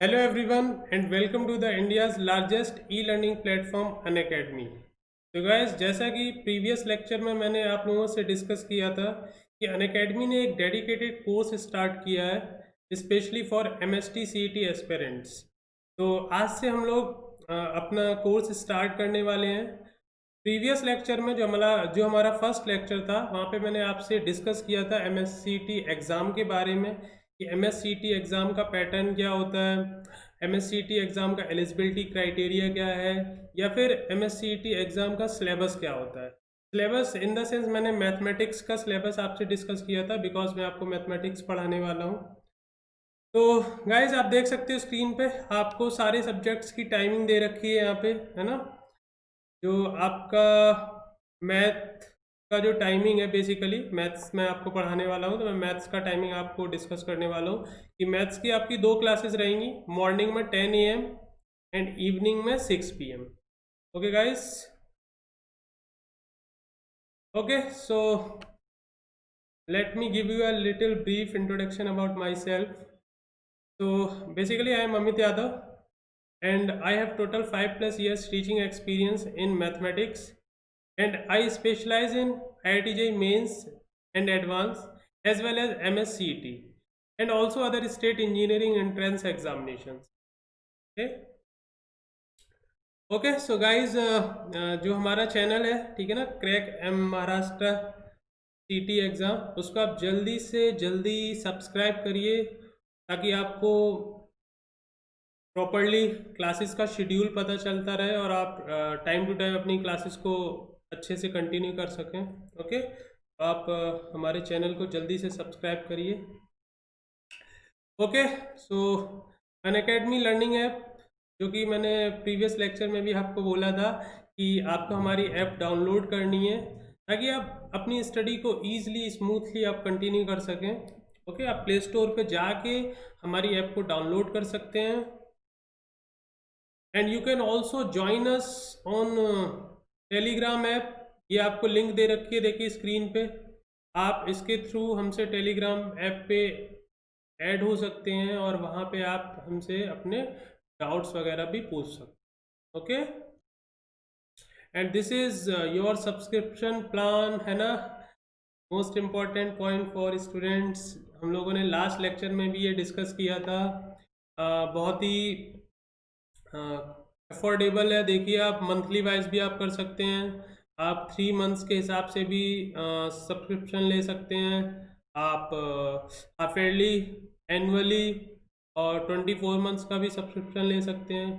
Hello everyone and welcome to the India's largest e-learning platform Unacademy। तो guys, जैसा कि previous lecture में मैंने आप लोगों से डिस्कस किया था कि अनअकैडमी ने एक डेडिकेटेड कोर्स स्टार्ट किया है specially for MST CET aspirants. तो आज से हम लोग अपना कोर्स स्टार्ट करने वाले हैं। प्रीवियस लेक्चर में जो हमारा फर्स्ट लेक्चर था वहाँ पे मैंने आपसे डिस्कस किया था MSCT एग्ज़ाम के बारे में कि MSCT एग्ज़ाम का पैटर्न क्या होता है, MSCT एग्ज़ाम का एलिजिबिलिटी क्राइटेरिया क्या है, या फिर MSCT एग्ज़ाम का सिलेबस क्या होता है। सिलेबस इन द सेंस मैंने मैथमेटिक्स का सिलेबस आपसे डिस्कस किया था बिकॉज मैं आपको मैथमेटिक्स पढ़ाने वाला हूँ। तो गाइज आप देख सकते हो स्क्रीन पे आपको सारे सब्जेक्ट्स की टाइमिंग दे रखी है यहाँ पे, है ना। जो आपका मैथ का जो टाइमिंग है, बेसिकली मैथ्स मैं आपको पढ़ाने वाला हूँ तो मैं मैथ्स का टाइमिंग आपको डिस्कस करने वाला हूँ कि मैथ्स की आपकी 2 क्लासेस रहेंगी, मॉर्निंग में 10 AM एंड इवनिंग में 6 PM। Okay guys, okay so let me give you a little brief introduction about myself. So basically I am Amit Yadav and I have total 5+ years teaching experience in mathematics, and I specialize in IIT mains and advanced as well as MSCET and also other state engineering entrance examinations. Okay, okay so guys जो हमारा channel है, ठीक है ना, crack M Maharashtra CT exam, उसको आप जल्दी से जल्दी सब्सक्राइब करिए ताकि आपको प्रॉपरली क्लासेस का शेड्यूल पता चलता रहे और आप टाइम टू टाइम अपनी क्लासेस को अच्छे से कंटिन्यू कर सकें। ओके, आप हमारे चैनल को जल्दी से सब्सक्राइब करिए। Okay so Unacademy learning app, जो कि मैंने प्रीवियस लेक्चर में भी आपको बोला था कि आपको हमारी ऐप डाउनलोड करनी है ताकि आप अपनी स्टडी को ईजिली स्मूथली आप कंटिन्यू कर सकें। ओके, आप प्ले स्टोर पे जाके हमारी ऐप को डाउनलोड कर सकते हैं and you can also join us on Telegram app. ये आपको लिंक दे रखी है, देखिए स्क्रीन पे। आप इसके थ्रू हमसे टेलीग्राम ऐप पे ऐड हो सकते हैं और वहाँ पे आप हमसे अपने डाउट्स वगैरह भी पूछ सकते हैं। Okay, and this is your subscription plan, है ना। Most important point for students, हम लोगों ने लास्ट लेक्चर में भी ये डिस्कस किया था। बहुत ही अफोर्डेबल है। देखिए आप मंथली वाइज भी आप कर सकते हैं, आप 3 मंथ्स के हिसाब से भी सब्सक्रिप्शन ले सकते हैं, आप हाफेयरली, एनुअली और 24 मंथ्स का भी सब्सक्रिप्शन ले सकते हैं।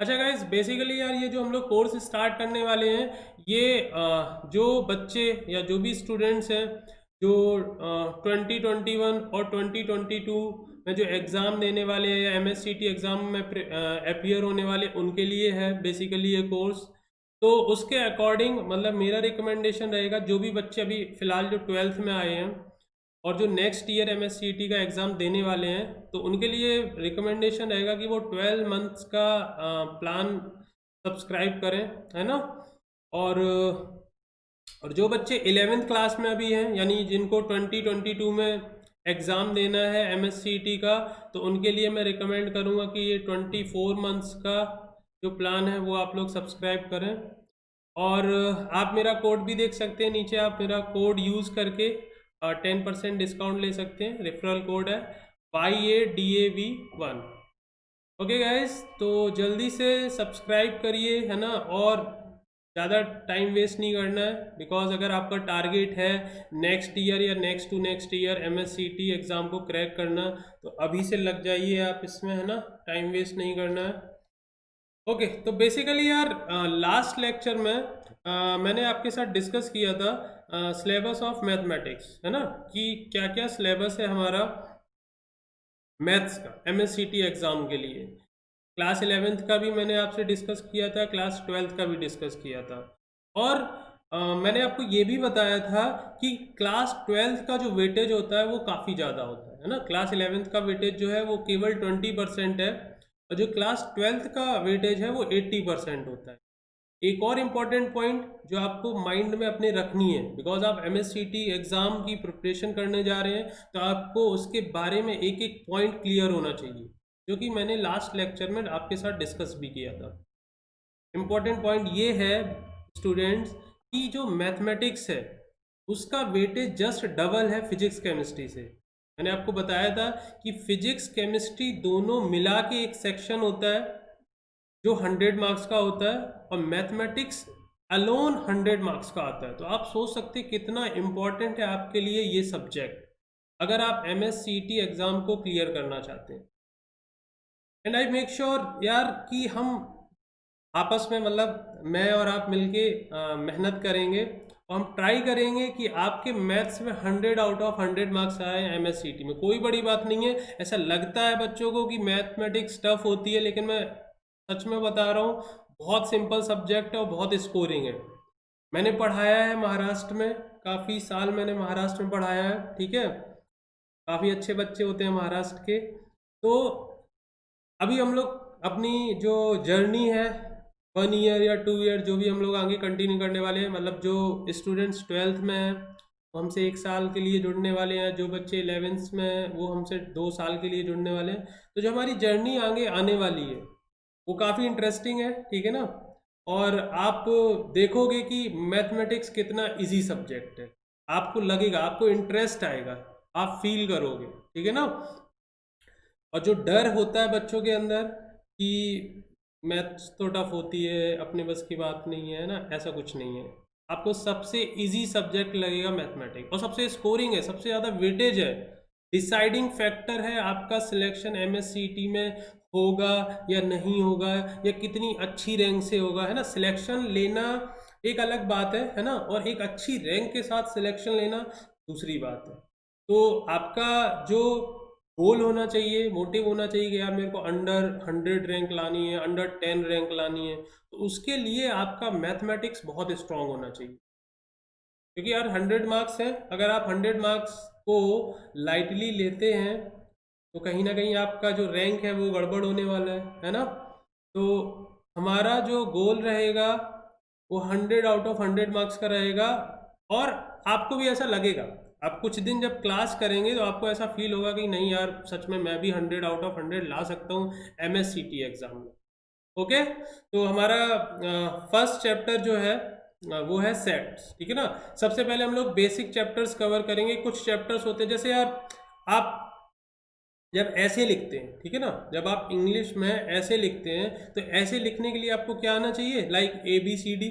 अच्छा गाइज, बेसिकली यार ये जो हम लोग कोर्स स्टार्ट करने वाले हैं, ये जो बच्चे या जो भी स्टूडेंट्स हैं जो 2021 और 2022 में जो एग्ज़ाम देने वाले हैं या MSCT एग्ज़ाम में अपीयर होने वाले, उनके लिए है बेसिकली ये कोर्स। तो उसके अकॉर्डिंग मतलब मेरा रिकमेंडेशन रहेगा, जो भी बच्चे अभी फ़िलहाल जो 12th में आए हैं और जो नेक्स्ट ईयर MSCT का एग्ज़ाम देने वाले हैं, तो उनके लिए रिकमेंडेशन रहेगा कि वो 12 मंथ्स का प्लान सब्सक्राइब करें, है ना। और जो बच्चे 11th क्लास में अभी हैं, यानी जिनको 2022 में एग्ज़ाम देना है MSCT का, तो उनके लिए मैं रिकमेंड करूँगा कि ये 24 मंथ्स का जो प्लान है वो आप लोग सब्सक्राइब करें। और आप मेरा कोड भी देख सकते हैं नीचे, आप मेरा कोड यूज़ करके 10% डिस्काउंट ले सकते हैं। रेफरल कोड है YADAV1। ओके गाइस, तो जल्दी से सब्सक्राइब करिए, है ना। और ज़्यादा टाइम वेस्ट नहीं करना है बिकॉज अगर आपका टारगेट है नेक्स्ट ईयर या next to next year MSCT exam को क्रैक करना, तो अभी से लग जाइए आप इसमें, है ना। टाइम वेस्ट नहीं करना है। ओके, तो बेसिकली यार लास्ट लेक्चर में मैंने आपके साथ डिस्कस किया था सिलेबस ऑफ मैथमेटिक्स, है ना, कि क्या क्या सिलेबस है हमारा मैथ्स का MSCT एग्ज़ाम के लिए। क्लास 11th का भी मैंने आपसे डिस्कस किया था, क्लास 12th का भी डिस्कस किया था। और मैंने आपको ये भी बताया था कि क्लास 12th का जो वेटेज होता है वो काफ़ी ज़्यादा होता है ना। क्लास 11th का वेटेज जो है वो केवल 20% है और जो क्लास 12th का वेटेज है वो 80% होता है। एक और इम्पॉर्टेंट पॉइंट जो आपको माइंड में अपने रखनी है, बिकॉज आप MSCT एग्ज़ाम की प्रिपरेशन करने जा रहे हैं, तो आपको उसके बारे में एक एक पॉइंट क्लियर होना चाहिए। जो कि मैंने लास्ट लेक्चर में आपके साथ डिस्कस भी किया था। इम्पॉर्टेंट पॉइंट ये है स्टूडेंट्स कि जो मैथमेटिक्स है उसका वेटेज जस्ट डबल है फिजिक्स केमिस्ट्री से। मैंने आपको बताया था कि फिजिक्स केमिस्ट्री दोनों मिला के एक सेक्शन होता है जो 100 मार्क्स का होता है, और मैथमेटिक्स अलोन 100 मार्क्स का आता है। तो आप सोच सकते हैं कितना इम्पोर्टेंट है आपके लिए ये सब्जेक्ट, अगर आप MSCT एग्ज़ाम को क्लियर करना चाहते हैं। एंड आई मेक श्योर यार कि हम आपस में, मतलब मैं और आप मिलके मेहनत करेंगे और हम ट्राई करेंगे कि आपके मैथ्स में 100 आउट ऑफ 100 मार्क्स आए MSCT में। कोई बड़ी बात नहीं है। ऐसा लगता है बच्चों को कि मैथमेटिक्स टफ होती है, लेकिन मैं सच में बता रहा हूँ बहुत सिंपल सब्जेक्ट है और बहुत स्कोरिंग है। मैंने पढ़ाया है महाराष्ट्र में, काफ़ी साल मैंने महाराष्ट्र में पढ़ाया है, ठीक है। काफ़ी अच्छे बच्चे होते हैं महाराष्ट्र के। तो अभी हम लोग अपनी जो जर्नी है 1 ईयर या 2 ईयर जो भी हम लोग आगे कंटिन्यू करने वाले हैं, मतलब जो स्टूडेंट्स 12th में हैं वो हमसे 1 साल के लिए जुड़ने वाले हैं, जो बच्चे 11th में हैं वो हमसे 2 साल के लिए जुड़ने वाले हैं। तो जो हमारी जर्नी आगे आने वाली है वो काफ़ी इंटरेस्टिंग है, ठीक है ना। और आप देखोगे कि मैथमेटिक्स कितना इजी सब्जेक्ट है, आपको लगेगा, आपको इंटरेस्ट आएगा, आप फील करोगे, ठीक है ना। और जो डर होता है बच्चों के अंदर कि मैथ्स तो टफ होती है, अपने बस की बात नहीं है ना, ऐसा कुछ नहीं है। आपको सबसे इजी सब्जेक्ट लगेगा मैथमेटिक्स, और सबसे स्कोरिंग है, सबसे ज़्यादा वेटेज है। डिसाइडिंग फैक्टर है आपका सिलेक्शन MSCT में होगा या नहीं होगा, या कितनी अच्छी रैंक से होगा, है ना। सिलेक्शन लेना एक अलग बात है ना, और एक अच्छी रैंक के साथ सिलेक्शन लेना दूसरी बात है। तो आपका जो गोल होना चाहिए, मोटिव होना चाहिए कि यार मेरे को अंडर 100 रैंक लानी है, अंडर 10 रैंक लानी है, तो उसके लिए आपका मैथमेटिक्स बहुत स्ट्रांग होना चाहिए। क्योंकि यार 100 मार्क्स है, अगर आप 100 मार्क्स को लाइटली लेते हैं तो कहीं ना कहीं आपका जो रैंक है वो गड़बड़ होने वाला है ना। तो हमारा जो गोल रहेगा वो 100 आउट ऑफ 100 मार्क्स का रहेगा। और आपको भी ऐसा लगेगा, आप कुछ दिन जब क्लास करेंगे तो आपको ऐसा फील होगा कि नहीं यार सच में मैं भी 100 आउट ऑफ 100 ला सकता हूँ MSCT एग्जाम में। ओके, तो हमारा फर्स्ट चैप्टर जो है वो है सेट्स, ठीक है ना। सबसे पहले हम लोग बेसिक चैप्टर्स कवर करेंगे। कुछ चैप्टर्स होते हैं जैसे यार आप जब ऐसे लिखते हैं, ठीक है ना, जब आप इंग्लिश में ऐसे लिखते हैं तो ऐसे लिखने के लिए आपको क्या आना चाहिए, लाइक ABCD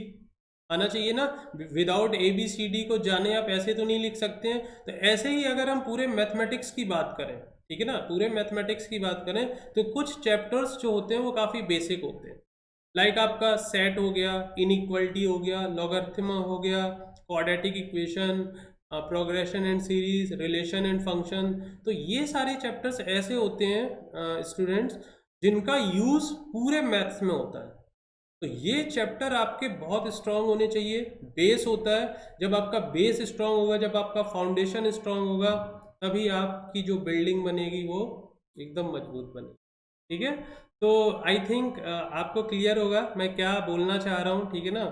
आना चाहिए ना। विदाउट ABCD को जाने आप ऐसे तो नहीं लिख सकते हैं। तो ऐसे ही अगर हम पूरे मैथमेटिक्स की बात करें, ठीक है ना, पूरे मैथमेटिक्स की बात करें तो कुछ चैप्टर्स जो होते हैं वो काफ़ी बेसिक होते हैं। लाइक आपका सेट हो गया, इनइक्वलिटी हो गया, लॉगरिथम हो गया, quadratic equation, progression and series, relation and function. तो ये सारे चैप्टर्स ऐसे होते हैं स्टूडेंट्स जिनका यूज़ पूरे मैथ्स में होता है। तो ये चैप्टर आपके बहुत स्ट्रांग होने चाहिए। बेस होता है, जब आपका बेस स्ट्रांग होगा, जब आपका फाउंडेशन स्ट्रांग होगा, तभी आपकी जो बिल्डिंग बनेगी वो एकदम मजबूत बनेगी, ठीक है। तो आई थिंक आपको क्लियर होगा मैं क्या बोलना चाह रहा हूँ, ठीक है ना,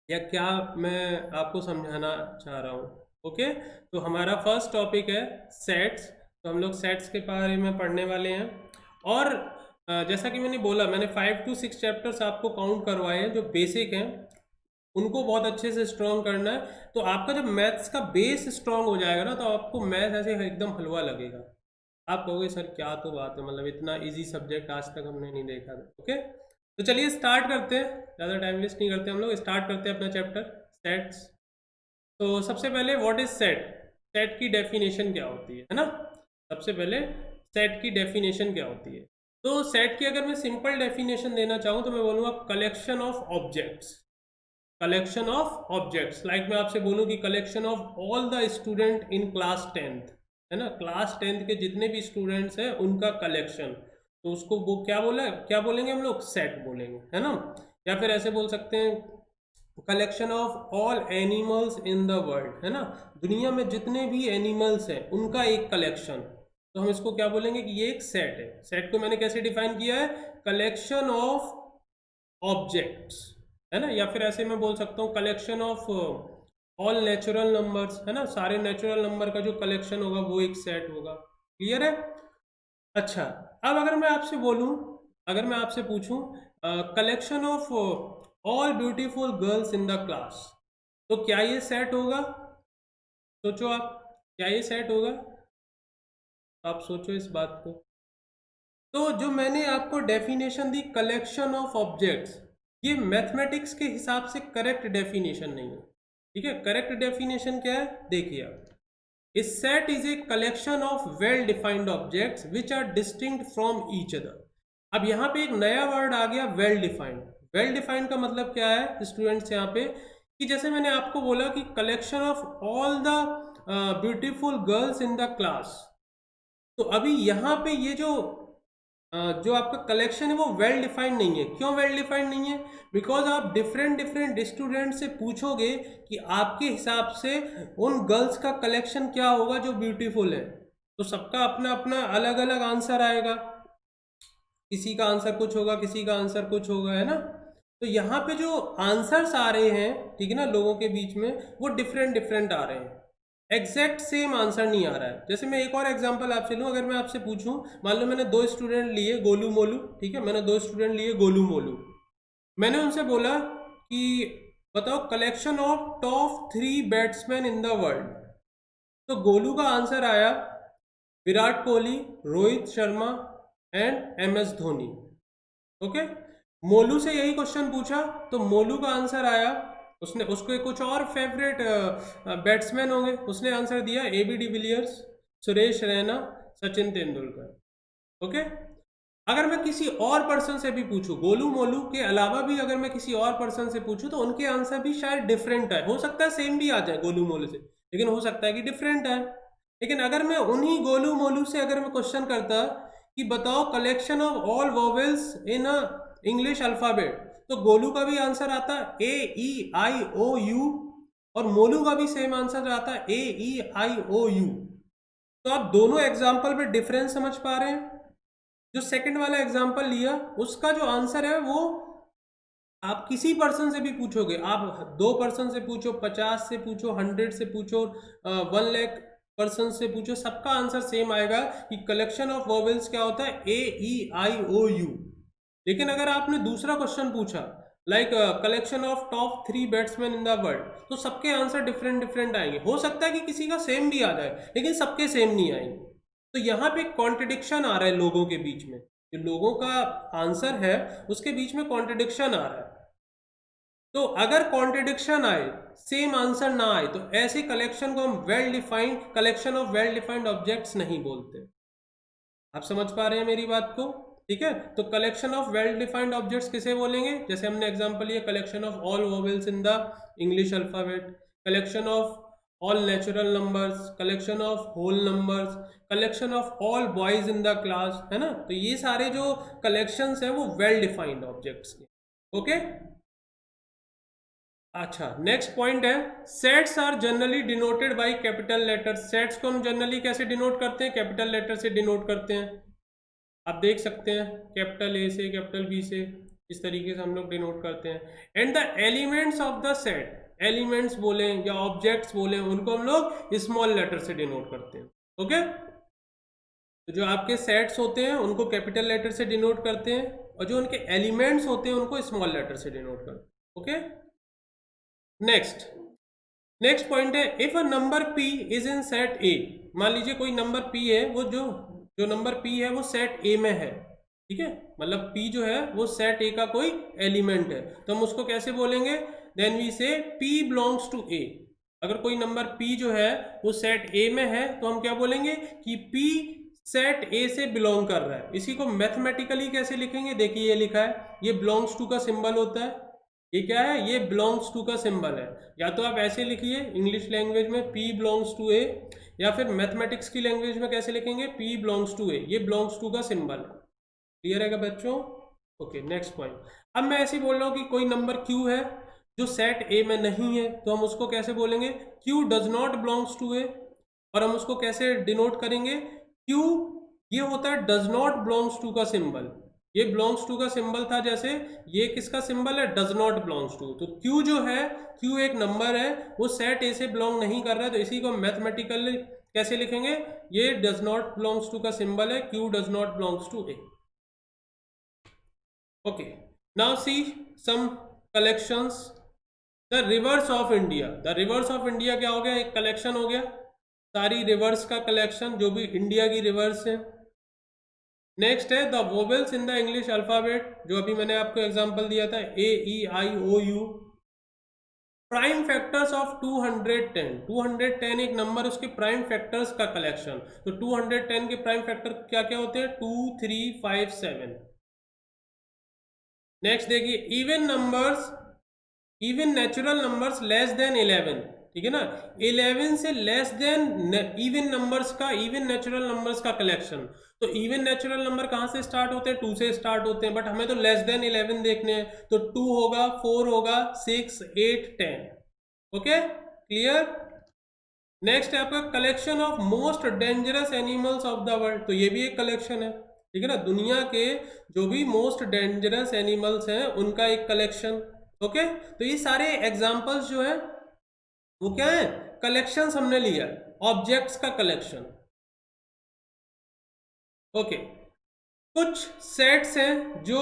या क्या मैं आपको समझाना चाह रहा हूँ। ओके, तो हमारा फर्स्ट टॉपिक है सेट्स। तो हम लोग सेट्स के बारे में पढ़ने वाले हैं। और जैसा कि मैंने बोला, मैंने 5 to 6 चैप्टर्स आपको काउंट करवाए हैं जो बेसिक हैं, उनको बहुत अच्छे से स्ट्रॉन्ग करना है। तो आपका जब मैथ्स का बेस स्ट्रॉन्ग हो जाएगा ना, तो आपको मैथ ऐसे एकदम हलवा लगेगा। आप कहोगे सर क्या तो बात है, मतलब इतना इजी सब्जेक्ट आज तक हमने नहीं देखा था। ओके, तो चलिए स्टार्ट करते हैं, ज़्यादा टाइम वेस्ट नहीं करते, हम लोग स्टार्ट करते हैं अपना चैप्टर सेट्स। तो सबसे पहले व्हाट इज सेट, सेट की डेफिनेशन क्या होती है ना। सबसे पहले सेट की डेफिनेशन क्या होती है। तो सेट की अगर मैं सिंपल डेफिनेशन देना चाहूँ तो मैं बोलूँगा collection of objects. Collection of objects, like मैं आपसे बोलूँ कि collection of all the student in class 10th, है ना, क्लास 10th के जितने भी स्टूडेंट्स हैं उनका कलेक्शन। तो उसको वो क्या बोला, क्या बोलेंगे हम लोग, सेट बोलेंगे, है ना। या फिर ऐसे बोल सकते हैं collection of all animals in the world, है ना, दुनिया में जितने भी एनिमल्स हैं उनका एक कलेक्शन। तो हम इसको क्या बोलेंगे कि ये एक सेट है। सेट को मैंने कैसे डिफाइन किया है, कलेक्शन ऑफ ऑब्जेक्ट्स, है ना। या फिर ऐसे मैं बोल सकता हूँ collection of all natural numbers, है ना, सारे नेचुरल नंबर का जो कलेक्शन होगा वो एक सेट होगा। क्लियर है। अच्छा, अब अगर मैं आपसे बोलूं, अगर मैं आपसे पूछूं collection of all beautiful girls in the class, तो क्या ये सेट होगा? सोचो आप, क्या ये सेट होगा? आप सोचो इस बात को। तो जो मैंने आपको definition the collection of objects, ये मैथमेटिक्स के हिसाब से करेक्ट डेफिनेशन नहीं है। ठीक है, करेक्ट डेफिनेशन क्या है, देखिए आप, A set is a collection of well-defined objects which are distinct from each other. अब यहाँ पे एक नया वर्ड आ गया, वेल डिफाइंड। वेल डिफाइंड का मतलब क्या है स्टूडेंट्स यहाँ पे, कि जैसे मैंने आपको बोला कि collection of all the beautiful girls in the class, तो अभी यहाँ पे ये जो आपका कलेक्शन है वो वेल डिफाइंड नहीं है। क्यों वेल डिफाइंड नहीं है? बिकॉज आप डिफरेंट डिफरेंट स्टूडेंट से पूछोगे कि आपके हिसाब से उन गर्ल्स का कलेक्शन क्या होगा जो ब्यूटीफुल है, तो सबका अपना अपना अलग अलग आंसर आएगा। किसी का आंसर कुछ होगा, किसी का आंसर कुछ होगा, है ना। तो यहाँ पे जो आंसर्स आ रहे हैं, ठीक है ना, लोगों के बीच में वो डिफरेंट डिफरेंट आ रहे हैं, एग्जैक्ट सेम आंसर नहीं आ रहा है। जैसे मैं एक और एग्जांपल आपसे लूँ, अगर मैं आपसे पूछूं, मान लो मैंने दो स्टूडेंट लिए गोलू मोलू, ठीक है, मैंने दो स्टूडेंट लिए गोलू मोलू, मैंने उनसे बोला कि बताओ collection of top 3 batsman in the world, तो गोलू का आंसर आया Virat Kohli, Rohit Sharma and MS Dhoni. Okay, Molu से यही क्वेश्चन पूछा तो मोलू का आंसर आया, उसने उसको कुछ और फेवरेट बैट्समैन होंगे, उसने आंसर दिया AB de Villiers, Suresh Raina, Sachin Tendulkar. Okay, अगर मैं किसी और पर्सन से भी पूछूं, गोलू मोलू के अलावा भी अगर मैं किसी और पर्सन से पूछूं, तो उनके आंसर भी शायद डिफरेंट है। हो सकता है सेम भी आ जाए गोलू मोलू से, लेकिन हो सकता है कि डिफरेंट है। लेकिन अगर मैं उन्हीं गोलू मोलू से अगर मैं क्वेश्चन करता कि बताओ collection of all vowels in a English alphabet, तो गोलू का भी आंसर आता AEIOU और मोलू का भी सेम आंसर आता AEIOU। तो आप दोनों एग्जाम्पल में डिफरेंस समझ पा रहे हैं। जो सेकंड वाला एग्जाम्पल लिया उसका जो आंसर है वो आप किसी पर्सन से भी पूछोगे, आप 2 पर्सन से पूछो, 50 से पूछो, 100 से पूछो, 1 लाख पर्सन से पूछो, सबका आंसर सेम आएगा कि कलेक्शन ऑफ वोवेल्स क्या होता है AEIOU। लेकिन अगर आपने दूसरा क्वेश्चन पूछा like collection of top 3 batsman in the world, तो सबके आंसर डिफरेंट डिफरेंट आएंगे। हो सकता है कि किसी का सेम भी आ जाए, लेकिन सबके सेम नहीं आएंगे। तो यहाँ पे कॉन्ट्रडिक्शन आ रहा है लोगों के बीच में, जो लोगों का आंसर है उसके बीच में कॉन्ट्रडिक्शन आ रहा है। तो अगर कॉन्ट्रडिक्शन आए, सेम आंसर ना आए, तो ऐसे कलेक्शन को हम well defined collection of well defined objects नहीं बोलते। आप समझ पा रहे हैं मेरी बात को? ठीक है, तो collection of well defined objects किसे बोलेंगे? जैसे हमने एग्जांपल लिया collection of all vowels in the English alphabet, collection of all natural numbers, collection of whole numbers, collection of all boys in the class, है ना। तो ये सारे जो कलेक्शंस हैं वो वेल डिफाइंड ऑब्जेक्ट्स के। ओके, अच्छा, नेक्स्ट पॉइंट है sets are generally denoted by capital letter. Sets को हम जनरली कैसे डिनोट करते हैं? कैपिटल लेटर से डिनोट करते हैं। आप देख सकते हैं कैपिटल A से, कैपिटल B से, इस तरीके से हम लोग डिनोट करते हैं। And the elements of the set, elements बोले या ऑब्जेक्ट्स बोले, उनको हम लोग स्मॉल लेटर से डिनोट करते हैं। ओके, तो जो आपके सेट्स होते हैं उनको कैपिटल लेटर से डिनोट करते हैं, और जो उनके एलिमेंट्स होते हैं उनको स्मॉल लेटर से डिनोट करते हैं। ओके, नेक्स्ट पॉइंट है if a number P is in set A। मान लीजिए कोई नंबर P है, वो जो नंबर P है वो सेट A में है, ठीक है, मतलब P जो है वो सेट A का कोई एलिमेंट है, तो हम उसको कैसे बोलेंगे? देन वी से P बिलोंग्स टू A। अगर कोई नंबर P जो है वो सेट A में है, तो हम क्या बोलेंगे कि P सेट A से बिलोंग कर रहा है। इसी को मैथमेटिकली कैसे लिखेंगे? देखिए ये लिखा है, ये बिलोंग्स टू का सिंबल होता है, ये क्या है? ये बिलोंग्स टू का सिंबल है। या तो आप ऐसे लिखिए इंग्लिश लैंग्वेज में P बिलोंग्स टू A, या फिर मैथमेटिक्स की लैंग्वेज में कैसे लिखेंगे? P बिलोंग्स टू A, ये बिलोंग्स टू का सिंबल है। क्लियर है क्या बच्चों? Okay, next point. अब मैं ऐसे बोल रहा हूँ कि कोई नंबर Q है जो सेट A में नहीं है, तो हम उसको कैसे बोलेंगे? Q does not belongs to A। और हम उसको कैसे डिनोट करेंगे? Q ये होता है डज नॉट बिलोंग्स टू का सिंबल, ये बिलोंग्स टू का सिंबल था, जैसे ये किसका सिंबल है? Does not belongs to. तो Q जो है, Q एक नंबर है, वो सेट A से बिलोंग नहीं कर रहा है, तो इसी को मैथमेटिकली कैसे लिखेंगे? ये डज नॉट बिलोंग्स टू का सिंबल है, Q does not belongs to A. Okay, now see some collections. The rivers of India, the rivers of India क्या हो गया? एक कलेक्शन हो गया, सारी रिवर्स का कलेक्शन जो भी इंडिया की रिवर्स है। नेक्स्ट है the vowels in the English alphabet, जो अभी मैंने आपको एग्जांपल दिया था, ए ई आई ओ यू। प्राइम फैक्टर्स ऑफ 210, 210 एक नंबर, उसके प्राइम फैक्टर्स का कलेक्शन। तो 210 के प्राइम फैक्टर क्या क्या होते हैं? 2 3 5 7। नेक्स्ट देखिए even numbers, even natural numbers less than 11, ठीक है ना, 11 से लेस देन इवन नंबर्स का, इवन नेचुरल नंबर्स का कलेक्शन। तो इवन नेचुरल नंबर कहां से स्टार्ट होते हैं? 2 से स्टार्ट होते हैं, बट हमें तो लेस देन 11 देखने हैं, तो 2 होगा, 4 होगा, 6 8 10। Okay, clear? नेक्स्ट है आपका collection of most dangerous animals of the world, तो ये भी एक कलेक्शन है, ठीक है ना, दुनिया के जो भी मोस्ट डेंजरस एनिमल्स हैं उनका एक कलेक्शन। ओके, तो ये सारे एग्जांपल्स जो है वो क्या है? कलेक्शंस हमने लिया, ऑब्जेक्ट्स का कलेक्शन। ओके, कुछ सेट्स हैं जो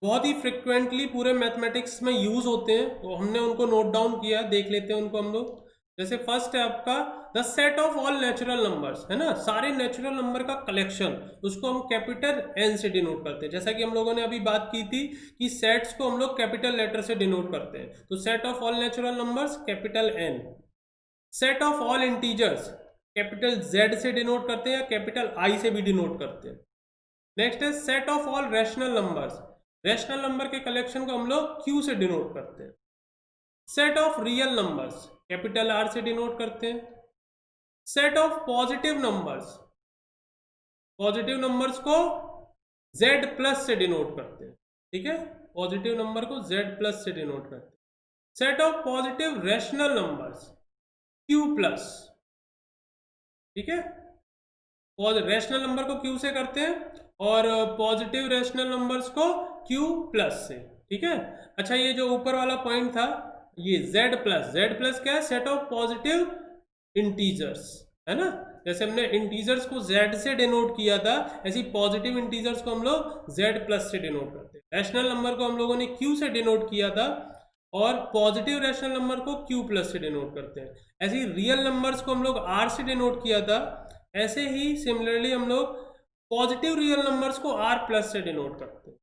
बहुत ही फ्रिक्वेंटली पूरे मैथमेटिक्स में यूज होते हैं, तो हमने उनको नोट डाउन किया, देख लेते हैं उनको हम लोग। जैसे फर्स्ट है आपका the set of all natural numbers, है ना, सारे नेचुरल नंबर का कलेक्शन, उसको हम कैपिटल एन से डिनोट करते हैं। जैसा कि हम लोगों ने अभी बात की थी कि सेट्स को हम लोग कैपिटल लेटर से डिनोट करते हैं, तो set of all natural numbers capital N. Set of all integers capital Z से डिनोट करते हैं या कैपिटल आई से भी डिनोट करते हैं। नेक्स्ट है set of all rational numbers, rational number के कलेक्शन को हम लोग क्यू से डिनोट करते हैं। Set of real numbers capital R से डिनोट करते हैं। Set of positive numbers, positive numbers को z प्लस से डिनोट करते हैं, ठीक है, पॉजिटिव नंबर को z प्लस से डिनोट करते हैं। Set of positive rational numbers q plus, ठीक है, रैशनल नंबर को q से करते हैं और पॉजिटिव रैशनल नंबर्स को q प्लस से, ठीक है। अच्छा, ये जो ऊपर वाला पॉइंट था ये z प्लस, z प्लस क्या है? सेट ऑफ पॉजिटिव इंटीजर्स, है ना, जैसे हमने इंटीजर्स को z से डिनोट किया था, ऐसी पॉजिटिव इंटीजर्स को हम लोग z प्लस से डिनोट करते हैं। रैशनल नंबर को हम लोगों ने q से डिनोट किया था और पॉजिटिव रैशनल नंबर को q प्लस से डिनोट करते हैं। ऐसे ही रियल नंबर्स को हम लोग r से डिनोट किया था, ऐसे ही सिमिलरली हम लोग पॉजिटिव रियल नंबर्स को r प्लस से डिनोट करते हैं।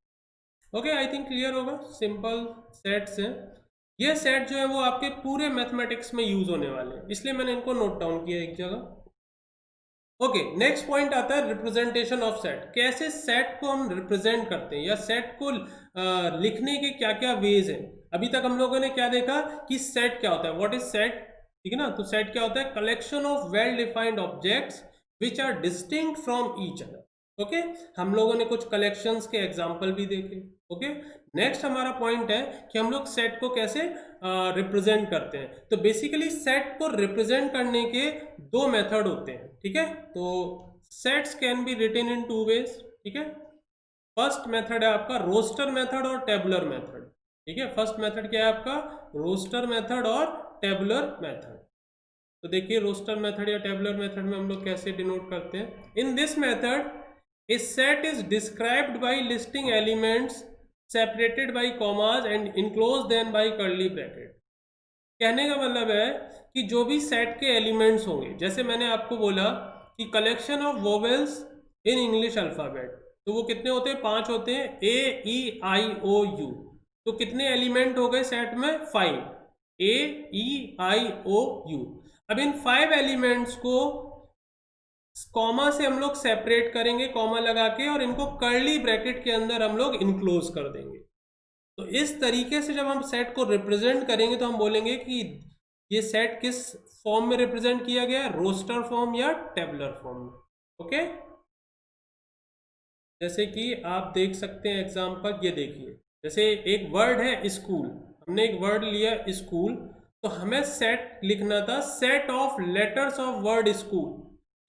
ओके, आई थिंक क्लियर होगा, सिंपल सेट्स हैं। ये सेट जो है वो आपके पूरे मैथमेटिक्स में यूज होने वाले हैं, इसलिए मैंने इनको नोट डाउन किया एक जगह। ओके, नेक्स्ट पॉइंट आता है रिप्रेजेंटेशन ऑफ सेट, कैसे सेट को हम रिप्रेजेंट करते हैं या सेट को लिखने के क्या क्या वेज हैं। अभी तक हम लोगों ने क्या देखा कि सेट क्या होता है, व्हाट इज सेट, ठीक है ना, तो सेट क्या होता है? Collection of well defined objects which are distinct from each other. Okay, हम लोगों ने कुछ कलेक्शंस के एग्जांपल भी देखे। ओके, नेक्स्ट हमारा पॉइंट है कि हम लोग सेट को कैसे रिप्रेजेंट करते हैं। तो बेसिकली सेट को रिप्रेजेंट करने के दो मेथड होते हैं, ठीक है, तो sets can be written in 2 ways, ठीक है। फर्स्ट मेथड है आपका रोस्टर मेथड और टेबुलर मेथड, ठीक है। फर्स्ट मेथड क्या है आपका? रोस्टर मेथड और टेबुलर मेथड। तो देखिए रोस्टर मेथड या टेबुलर मेथड में हम लोग कैसे डिनोट करते हैं। In this method a set is described by listing elements separated by commas and enclosed then by curly bracket। कहने का मतलब है कि जो भी सेट के एलिमेंट्स होंगे, जैसे मैंने आपको बोला कि collection of vowels in English alphabet, तो वो कितने होते हैं? 5 होते हैं, ए ई आई ओ यू। तो कितने एलिमेंट हो गए सेट में? 5, ए ई आई ओ यू। अब इन 5 एलिमेंट्स को कॉमा से हम लोग सेपरेट करेंगे, कॉमा लगा के, और इनको कर्ली ब्रैकेट के अंदर हम लोग इनक्लोज कर देंगे। तो इस तरीके से जब हम सेट को रिप्रेजेंट करेंगे तो हम बोलेंगे कि ये सेट किस फॉर्म में रिप्रेजेंट किया गया है, रोस्टर फॉर्म या टेबुलर फॉर्म में। ओके, जैसे कि आप देख सकते हैं एग्जांपल, ये देखिए, जैसे एक वर्ड है स्कूल, हमने एक वर्ड लिया स्कूल, तो हमें सेट लिखना था, set of letters of word school,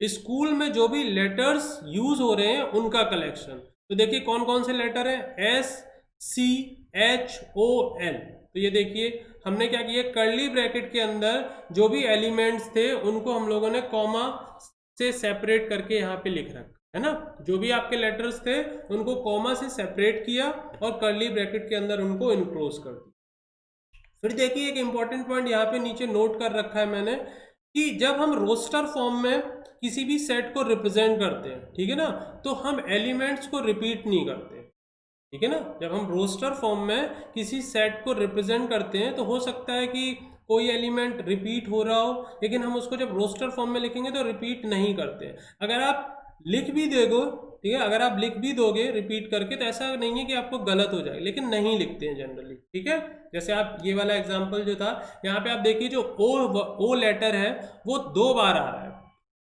school में जो भी लेटर्स यूज हो रहे हैं उनका कलेक्शन। तो देखिए कौन कौन से लेटर हैं? S C H O L। तो ये देखिए हमने क्या किया, कर्ली ब्रैकेट के अंदर जो भी एलिमेंट्स थे उनको हम लोगों ने कॉमा से सेपरेट करके यहाँ पे लिख रखा है ना। जो भी आपके लेटर्स थे उनको कॉमा से सेपरेट किया और कर्ली ब्रैकेट के अंदर उनको इनक्लोज कर दिया। फिर देखिए एक इंपॉर्टेंट पॉइंट यहाँ पे नीचे नोट कर रखा है मैंने, कि जब हम रोस्टर फॉर्म में किसी भी सेट को रिप्रेजेंट करते हैं, ठीक है ना, तो हम एलिमेंट्स को रिपीट नहीं करते, ठीक है ना। जब हम रोस्टर फॉर्म में किसी सेट को रिप्रेजेंट करते हैं तो हो सकता है कि कोई एलिमेंट रिपीट हो रहा हो, लेकिन हम उसको जब रोस्टर फॉर्म में लिखेंगे तो रिपीट नहीं करते। अगर आप लिख भी दोगे, ठीक है, अगर आप लिख भी दोगे रिपीट करके तो ऐसा नहीं है कि आपको गलत हो जाए, लेकिन नहीं लिखते हैं जनरली, ठीक है। जैसे आप ये वाला एग्जांपल जो था यहाँ पे आप देखिए, जो ओ लेटर है वो 2 बार आ रहा है,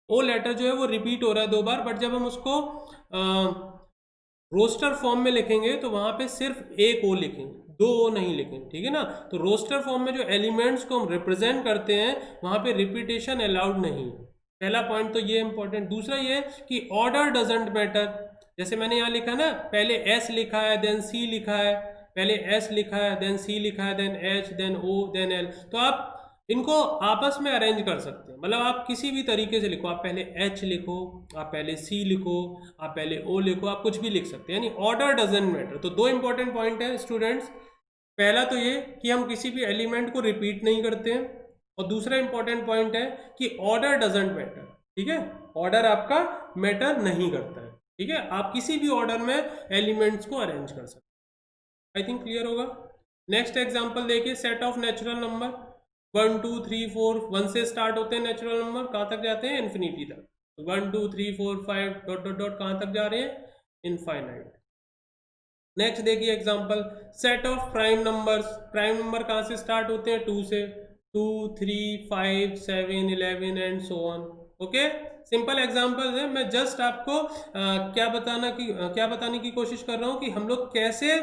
ओ लेटर जो है वो रिपीट हो रहा है 2 बार, बट जब हम उसको रोस्टर फॉर्म में लिखेंगे तो वहां पे सिर्फ एक ओ लिखेंगे, 2 ओ नहीं लिखेंगे, ठीक है ना। तो रोस्टर फॉर्म में जो एलिमेंट्स को हम रिप्रेजेंट करते हैं वहां पे रिपीटेशन अलाउड नहीं है। पहला पॉइंट तो ये इंपॉर्टेंट। दूसरा ये कि ऑर्डर डजंट मैटर। जैसे मैंने यहाँ लिखा ना, पहले एस लिखा है देन सी लिखा है, पहले एस लिखा है देन सी लिखा है देन एच देन ओ देन एल, तो आप इनको आपस में अरेंज कर सकते हैं। मतलब आप किसी भी तरीके से लिखो, आप पहले एच लिखो, आप पहले सी लिखो, आप पहले ओ लिखो, आप कुछ भी लिख सकते हैं, यानी ऑर्डर डजंट मैटर। तो 2 इंपॉर्टेंट पॉइंट है स्टूडेंट्स। पहला तो ये कि हम किसी भी एलिमेंट को रिपीट नहीं करते हैं, और दूसरा इंपॉर्टेंट पॉइंट है कि ऑर्डर डजंट मैटर, ठीक है। ऑर्डर आपका मैटर नहीं करता है, ठीक है। आप किसी भी ऑर्डर में एलिमेंट्स को अरेंज कर सकते हैं। आई थिंक क्लियर होगा। नेक्स्ट एग्जांपल देखिए, सेट ऑफ नेचुरल नंबर 1 2 3 4, 1 से स्टार्ट होते हैं नेचुरल नंबर, कहाँ तक जाते हैं, इन्फिनिटी तक। 1 2 3 4 5 डॉट डॉट डॉट कहाँ तक जा रहे हैं, इनफाइनाइट। नेक्स्ट देखिए example, set of prime numbers. Prime number कहाँ से स्टार्ट होते हैं, 2 से, 2 3 5 7 11 and so on. Okay, simple examples है। मैं जस्ट आपको क्या बताने की कोशिश कर रहा हूँ कि हम लोग कैसे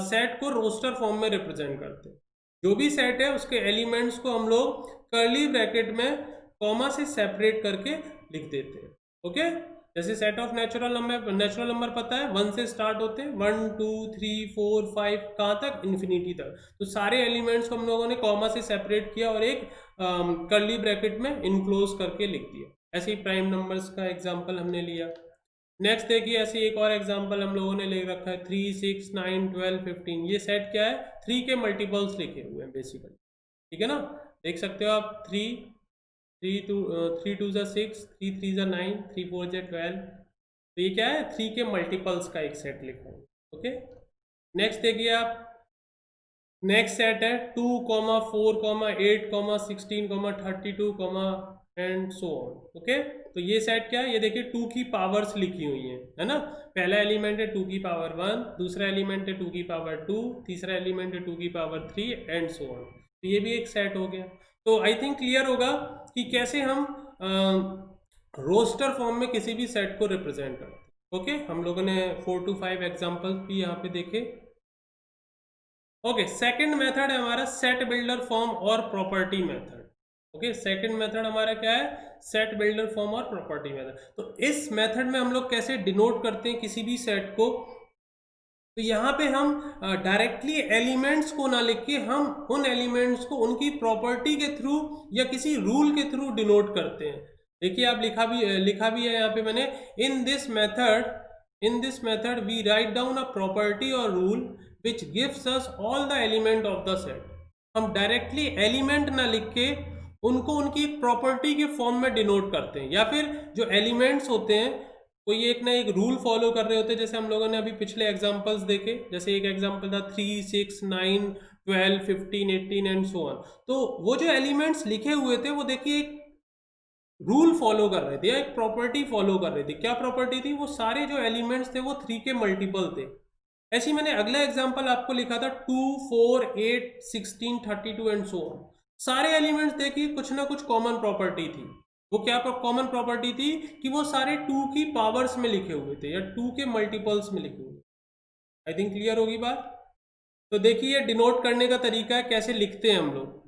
सेट को रोस्टर फॉर्म में रिप्रेजेंट करते हैं। जो भी सेट है उसके एलिमेंट्स को हम लोग कर्ली ब्रैकेट में कॉमा से सेपरेट करके लिख देते हैं। ओके, जैसे सेट ऑफ नेचुरल नंबर पता है 1 से स्टार्ट होते हैं, 1 2 3 4 5 कहाँ तक, इन्फिनिटी तक। तो सारे एलिमेंट्स को हम लोगों ने कॉमा से सेपरेट किया और एक कर्ली ब्रैकेट में इनक्लोज करके लिख दिया। ऐसे ही प्राइम नंबर्स का एग्जाम्पल हमने लिया। नेक्स्ट देखिए, ऐसे एक और एग्जाम्पल हम लोगों ने ले रखा है, 3 6 9 12 15। ये सेट क्या है, 3 के मल्टीपल्स लिखे हुए हैं बेसिकली, ठीक है ना। देख सकते हो आप, 3 3 2 6, 3 3 9, 3 4 12। तो ये क्या है, 3 के मल्टीपल्स का एक सेट लिखा है। ओके, नेक्स्ट देखिए आप, नेक्स्ट सेट है 2 4 8 16 32 एंड सो ऑन। ओके, तो ये सेट क्या है, ये देखिए 2 की पावर्स लिखी हुई है ना। पहला एलिमेंट है 2 की पावर 1, दूसरा एलिमेंट है 2 की पावर 2, तीसरा एलिमेंट है 2 की पावर 3 एंड सो ऑन। तो ये भी एक सेट हो गया। तो आई थिंक क्लियर होगा कि कैसे हम रोस्टर फॉर्म में किसी भी सेट को रिप्रेजेंट करते हैं। ओके, हम लोगों ने 4 to 5 एग्जाम्पल्स भी यहाँ पे देखे। ओके, सेकंड मेथड है हमारा सेट बिल्डर फॉर्म और property method. Okay, second method हमारा क्या है, सेट बिल्डर फॉर्म और प्रॉपर्टी मेथड। तो इस मेथड में हम लोग कैसे डिनोट करते हैं किसी भी सेट को, तो यहाँ पे हम डायरेक्टली एलिमेंट्स को ना लिख के हम उन एलिमेंट्स को उनकी प्रॉपर्टी के थ्रू या किसी रूल के थ्रू डिनोट करते हैं। देखिए आप लिखा भी है यहाँ पे मैंने, in this method we write down a property और rule which gives us all the element of the set। हम डायरेक्टली एलिमेंट ना लिख के उनको उनकी एक प्रॉपर्टी के फॉर्म में डिनोट करते हैं, या फिर जो एलिमेंट्स होते हैं कोई एक ना एक रूल फॉलो कर रहे होते हैं। जैसे हम लोगों ने अभी पिछले एग्जांपल्स देखे, जैसे एक एग्जांपल था 3 6 9 12 15 18 एंड सो ऑन। तो वो जो एलिमेंट्स लिखे हुए थे वो देखिए एक रूल फॉलो कर रहे थे या एक प्रॉपर्टी फॉलो कर रहे थे। क्या प्रॉपर्टी थी, वो सारे जो एलिमेंट्स थे वो 3 के मल्टीपल थे। ऐसे मैंने अगला एग्जांपल आपको लिखा था 2 4 8 16 32 एंड सो ऑन। सारे एलिमेंट्स देखिए कुछ ना कुछ कॉमन प्रॉपर्टी थी। वो क्या कॉमन प्रॉपर्टी थी कि वो सारे 2 की पावर्स में लिखे हुए थे या 2 के मल्टीपल्स में लिखे हुए। आई थिंक क्लियर होगी बात। तो देखिए डिनोट करने का तरीका है, कैसे लिखते हैं हम लोग।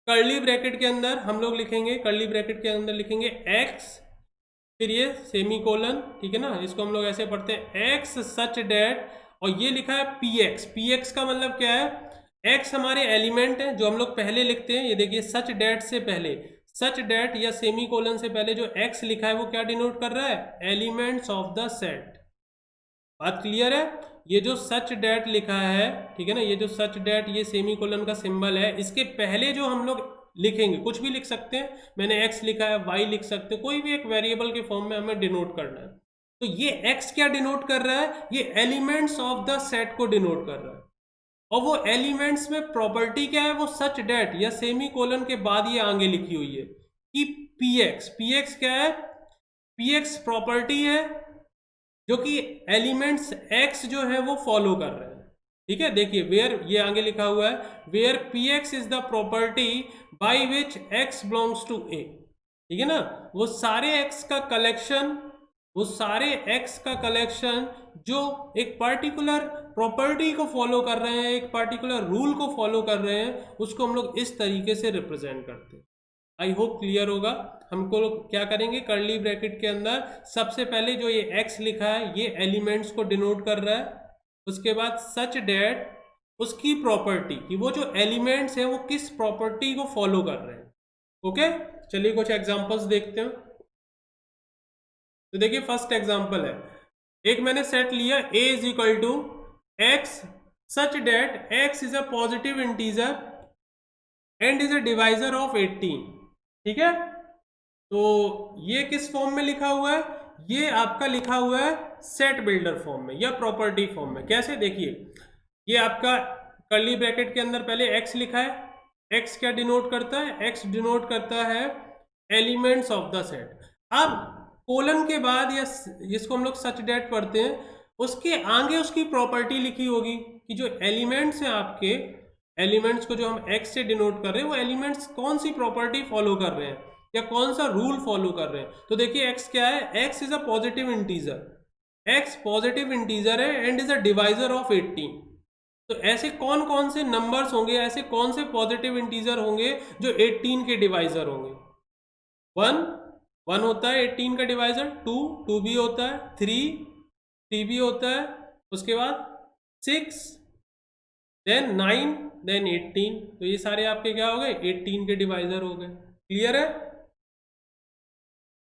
कर्ली ब्रैकेट के अंदर हम लोग लिखेंगे, कर्ली ब्रैकेट के अंदर लिखेंगे x, फिर ये सेमी कोलन, ठीक है ना। इसको हम लोग ऐसे पढ़ते हैं x सच डेट, और ये लिखा है px। px का मतलब क्या है, एक्स हमारे एलिमेंट है जो हम लोग पहले लिखते हैं, ये देखिए सच डेट से पहले, सच डेट या सेमी कोलन से पहले जो एक्स लिखा है वो क्या डिनोट कर रहा है, एलिमेंट्स ऑफ द सेट। बात क्लियर है। ये जो सच डेट लिखा है, ठीक है ना, ये जो सच डेट, ये सेमी कोलन का सिंबल है, इसके पहले जो हम लोग लिखेंगे, कुछ भी लिख सकते हैं, मैंने एक्स लिखा है, वाई लिख सकते हैं, कोई भी एक वेरिएबल के फॉर्म में हमें डिनोट करना है। तो ये एक्स क्या डिनोट कर रहा है, ये एलिमेंट्स ऑफ द सेट को डिनोट कर रहा है। और वो एलिमेंट्स में प्रॉपर्टी क्या है, वो सच डेट या सेमी कोलन के बाद ये आगे लिखी हुई है कि पीएक्स क्या है, पीएक्स प्रॉपर्टी है जो कि एलिमेंट्स एक्स जो है वो फॉलो कर रहे हैं। ठीक है, देखिए वेयर, ये आगे लिखा हुआ है where P X is the property by which X belongs to A. ठीक है ना, वो सारे एक्स का कलेक्शन, वो सारे एक्स का कलेक्शन जो एक पर्टिकुलर प्रॉपर्टी को फॉलो कर रहे हैं, एक पर्टिकुलर रूल को फॉलो कर रहे हैं, उसको हम लोग इस तरीके से रिप्रेजेंट करते हैं। आई होप क्लियर होगा। हमको क्या करेंगे, कर्ली ब्रैकेट के अंदर सबसे पहले जो ये x लिखा है ये एलिमेंट्स को डिनोट कर रहा है, उसके बाद सच डेट उसकी प्रॉपर्टी कि वो जो एलिमेंट्स हैं वो किस प्रॉपर्टी को फॉलो कर रहे हैं। ओके, चलिए कुछ एग्जांपल्स देखते हैं। तो देखिए फर्स्ट एग्जांपल है, एक मैंने सेट लिया a is equal to x such that x is a positive integer and is a divisor of 18। ठीक है, तो ये किस फॉर्म में लिखा हुआ है, ये आपका लिखा हुआ है सेट बिल्डर फॉर्म में या प्रॉपर्टी फॉर्म में। कैसे, देखिए ये आपका कर्ली ब्रैकेट के अंदर पहले x लिखा है, x क्या डिनोट करता है, x डिनोट करता है एलिमेंट्स ऑफ द सेट। अब कोलन के बाद या जिसको हम लोग सच डेट पढ़ते हैं, उसके आगे उसकी प्रॉपर्टी लिखी होगी कि जो एलिमेंट्स हैं आपके, एलिमेंट्स को जो हम x से डिनोट कर रहे हैं, वो एलिमेंट्स कौन सी प्रॉपर्टी फॉलो कर रहे हैं या कौन सा रूल फॉलो कर रहे हैं। तो देखिए x क्या है, x is a positive integer, x positive integer है and is a divisor of 18। तो ऐसे कौन कौन से नंबर्स होंगे, ऐसे कौन से पॉजिटिव इंटीजर होंगे जो 18 के डिवाइजर होंगे। 1 होता है 18 का डिवाइजर, 2 भी होता है, 3 भी होता है, उसके बाद 6, देन 9, देन 18। तो ये सारे आपके क्या हो गए, 18 के डिवाइजर हो गए। क्लियर है।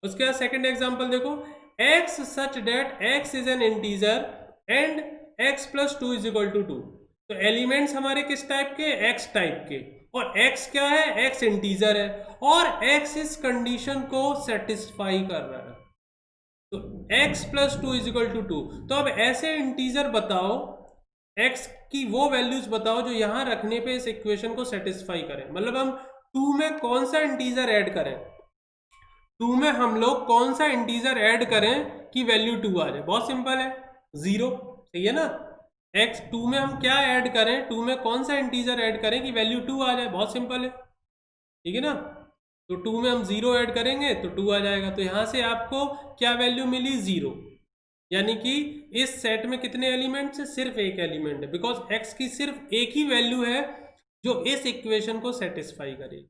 उसके बाद सेकंड एग्जांपल देखो, x such that x is an integer and x plus 2 is equal to 2। तो एलिमेंट्स हमारे किस टाइप के, x टाइप के, और x क्या है, x इंटीजर है और x इस कंडीशन को सेटिस्फाई कर रहा है। तो x plus 2 is equal to 2। तो अब ऐसे इंटीजर बताओ, x की वो वैल्यूज बताओ जो यहां रखने पे इस इक्वेशन को सेटिस्फाई करें। मतलब हम 2 में कौन सा इंटीजर ऐड करें, 2 में हम लोग कौन सा इंटीजर ऐड करें कि वैल्यू 2 आ जाए। बहुत सिंपल है, 0। सही है ना, x 2 में हम क्या ऐड करें, 2 में कौन सा इंटीजर ऐड करें कि वैल्यू 2 आ जाए। बहुत सिंपल है, ठीक है ना। तो 2 में हम 0 ऐड करेंगे तो 2 आ जाएगा। तो यहां से आपको क्या वैल्यू मिली, 0। यानी कि इस सेट में कितने एलिमेंट्स है, सिर्फ एक एलिमेंट है, बिकॉज x की सिर्फ एक ही वैल्यू है जो इस इक्वेशन को सेटिस्फाई करेगी,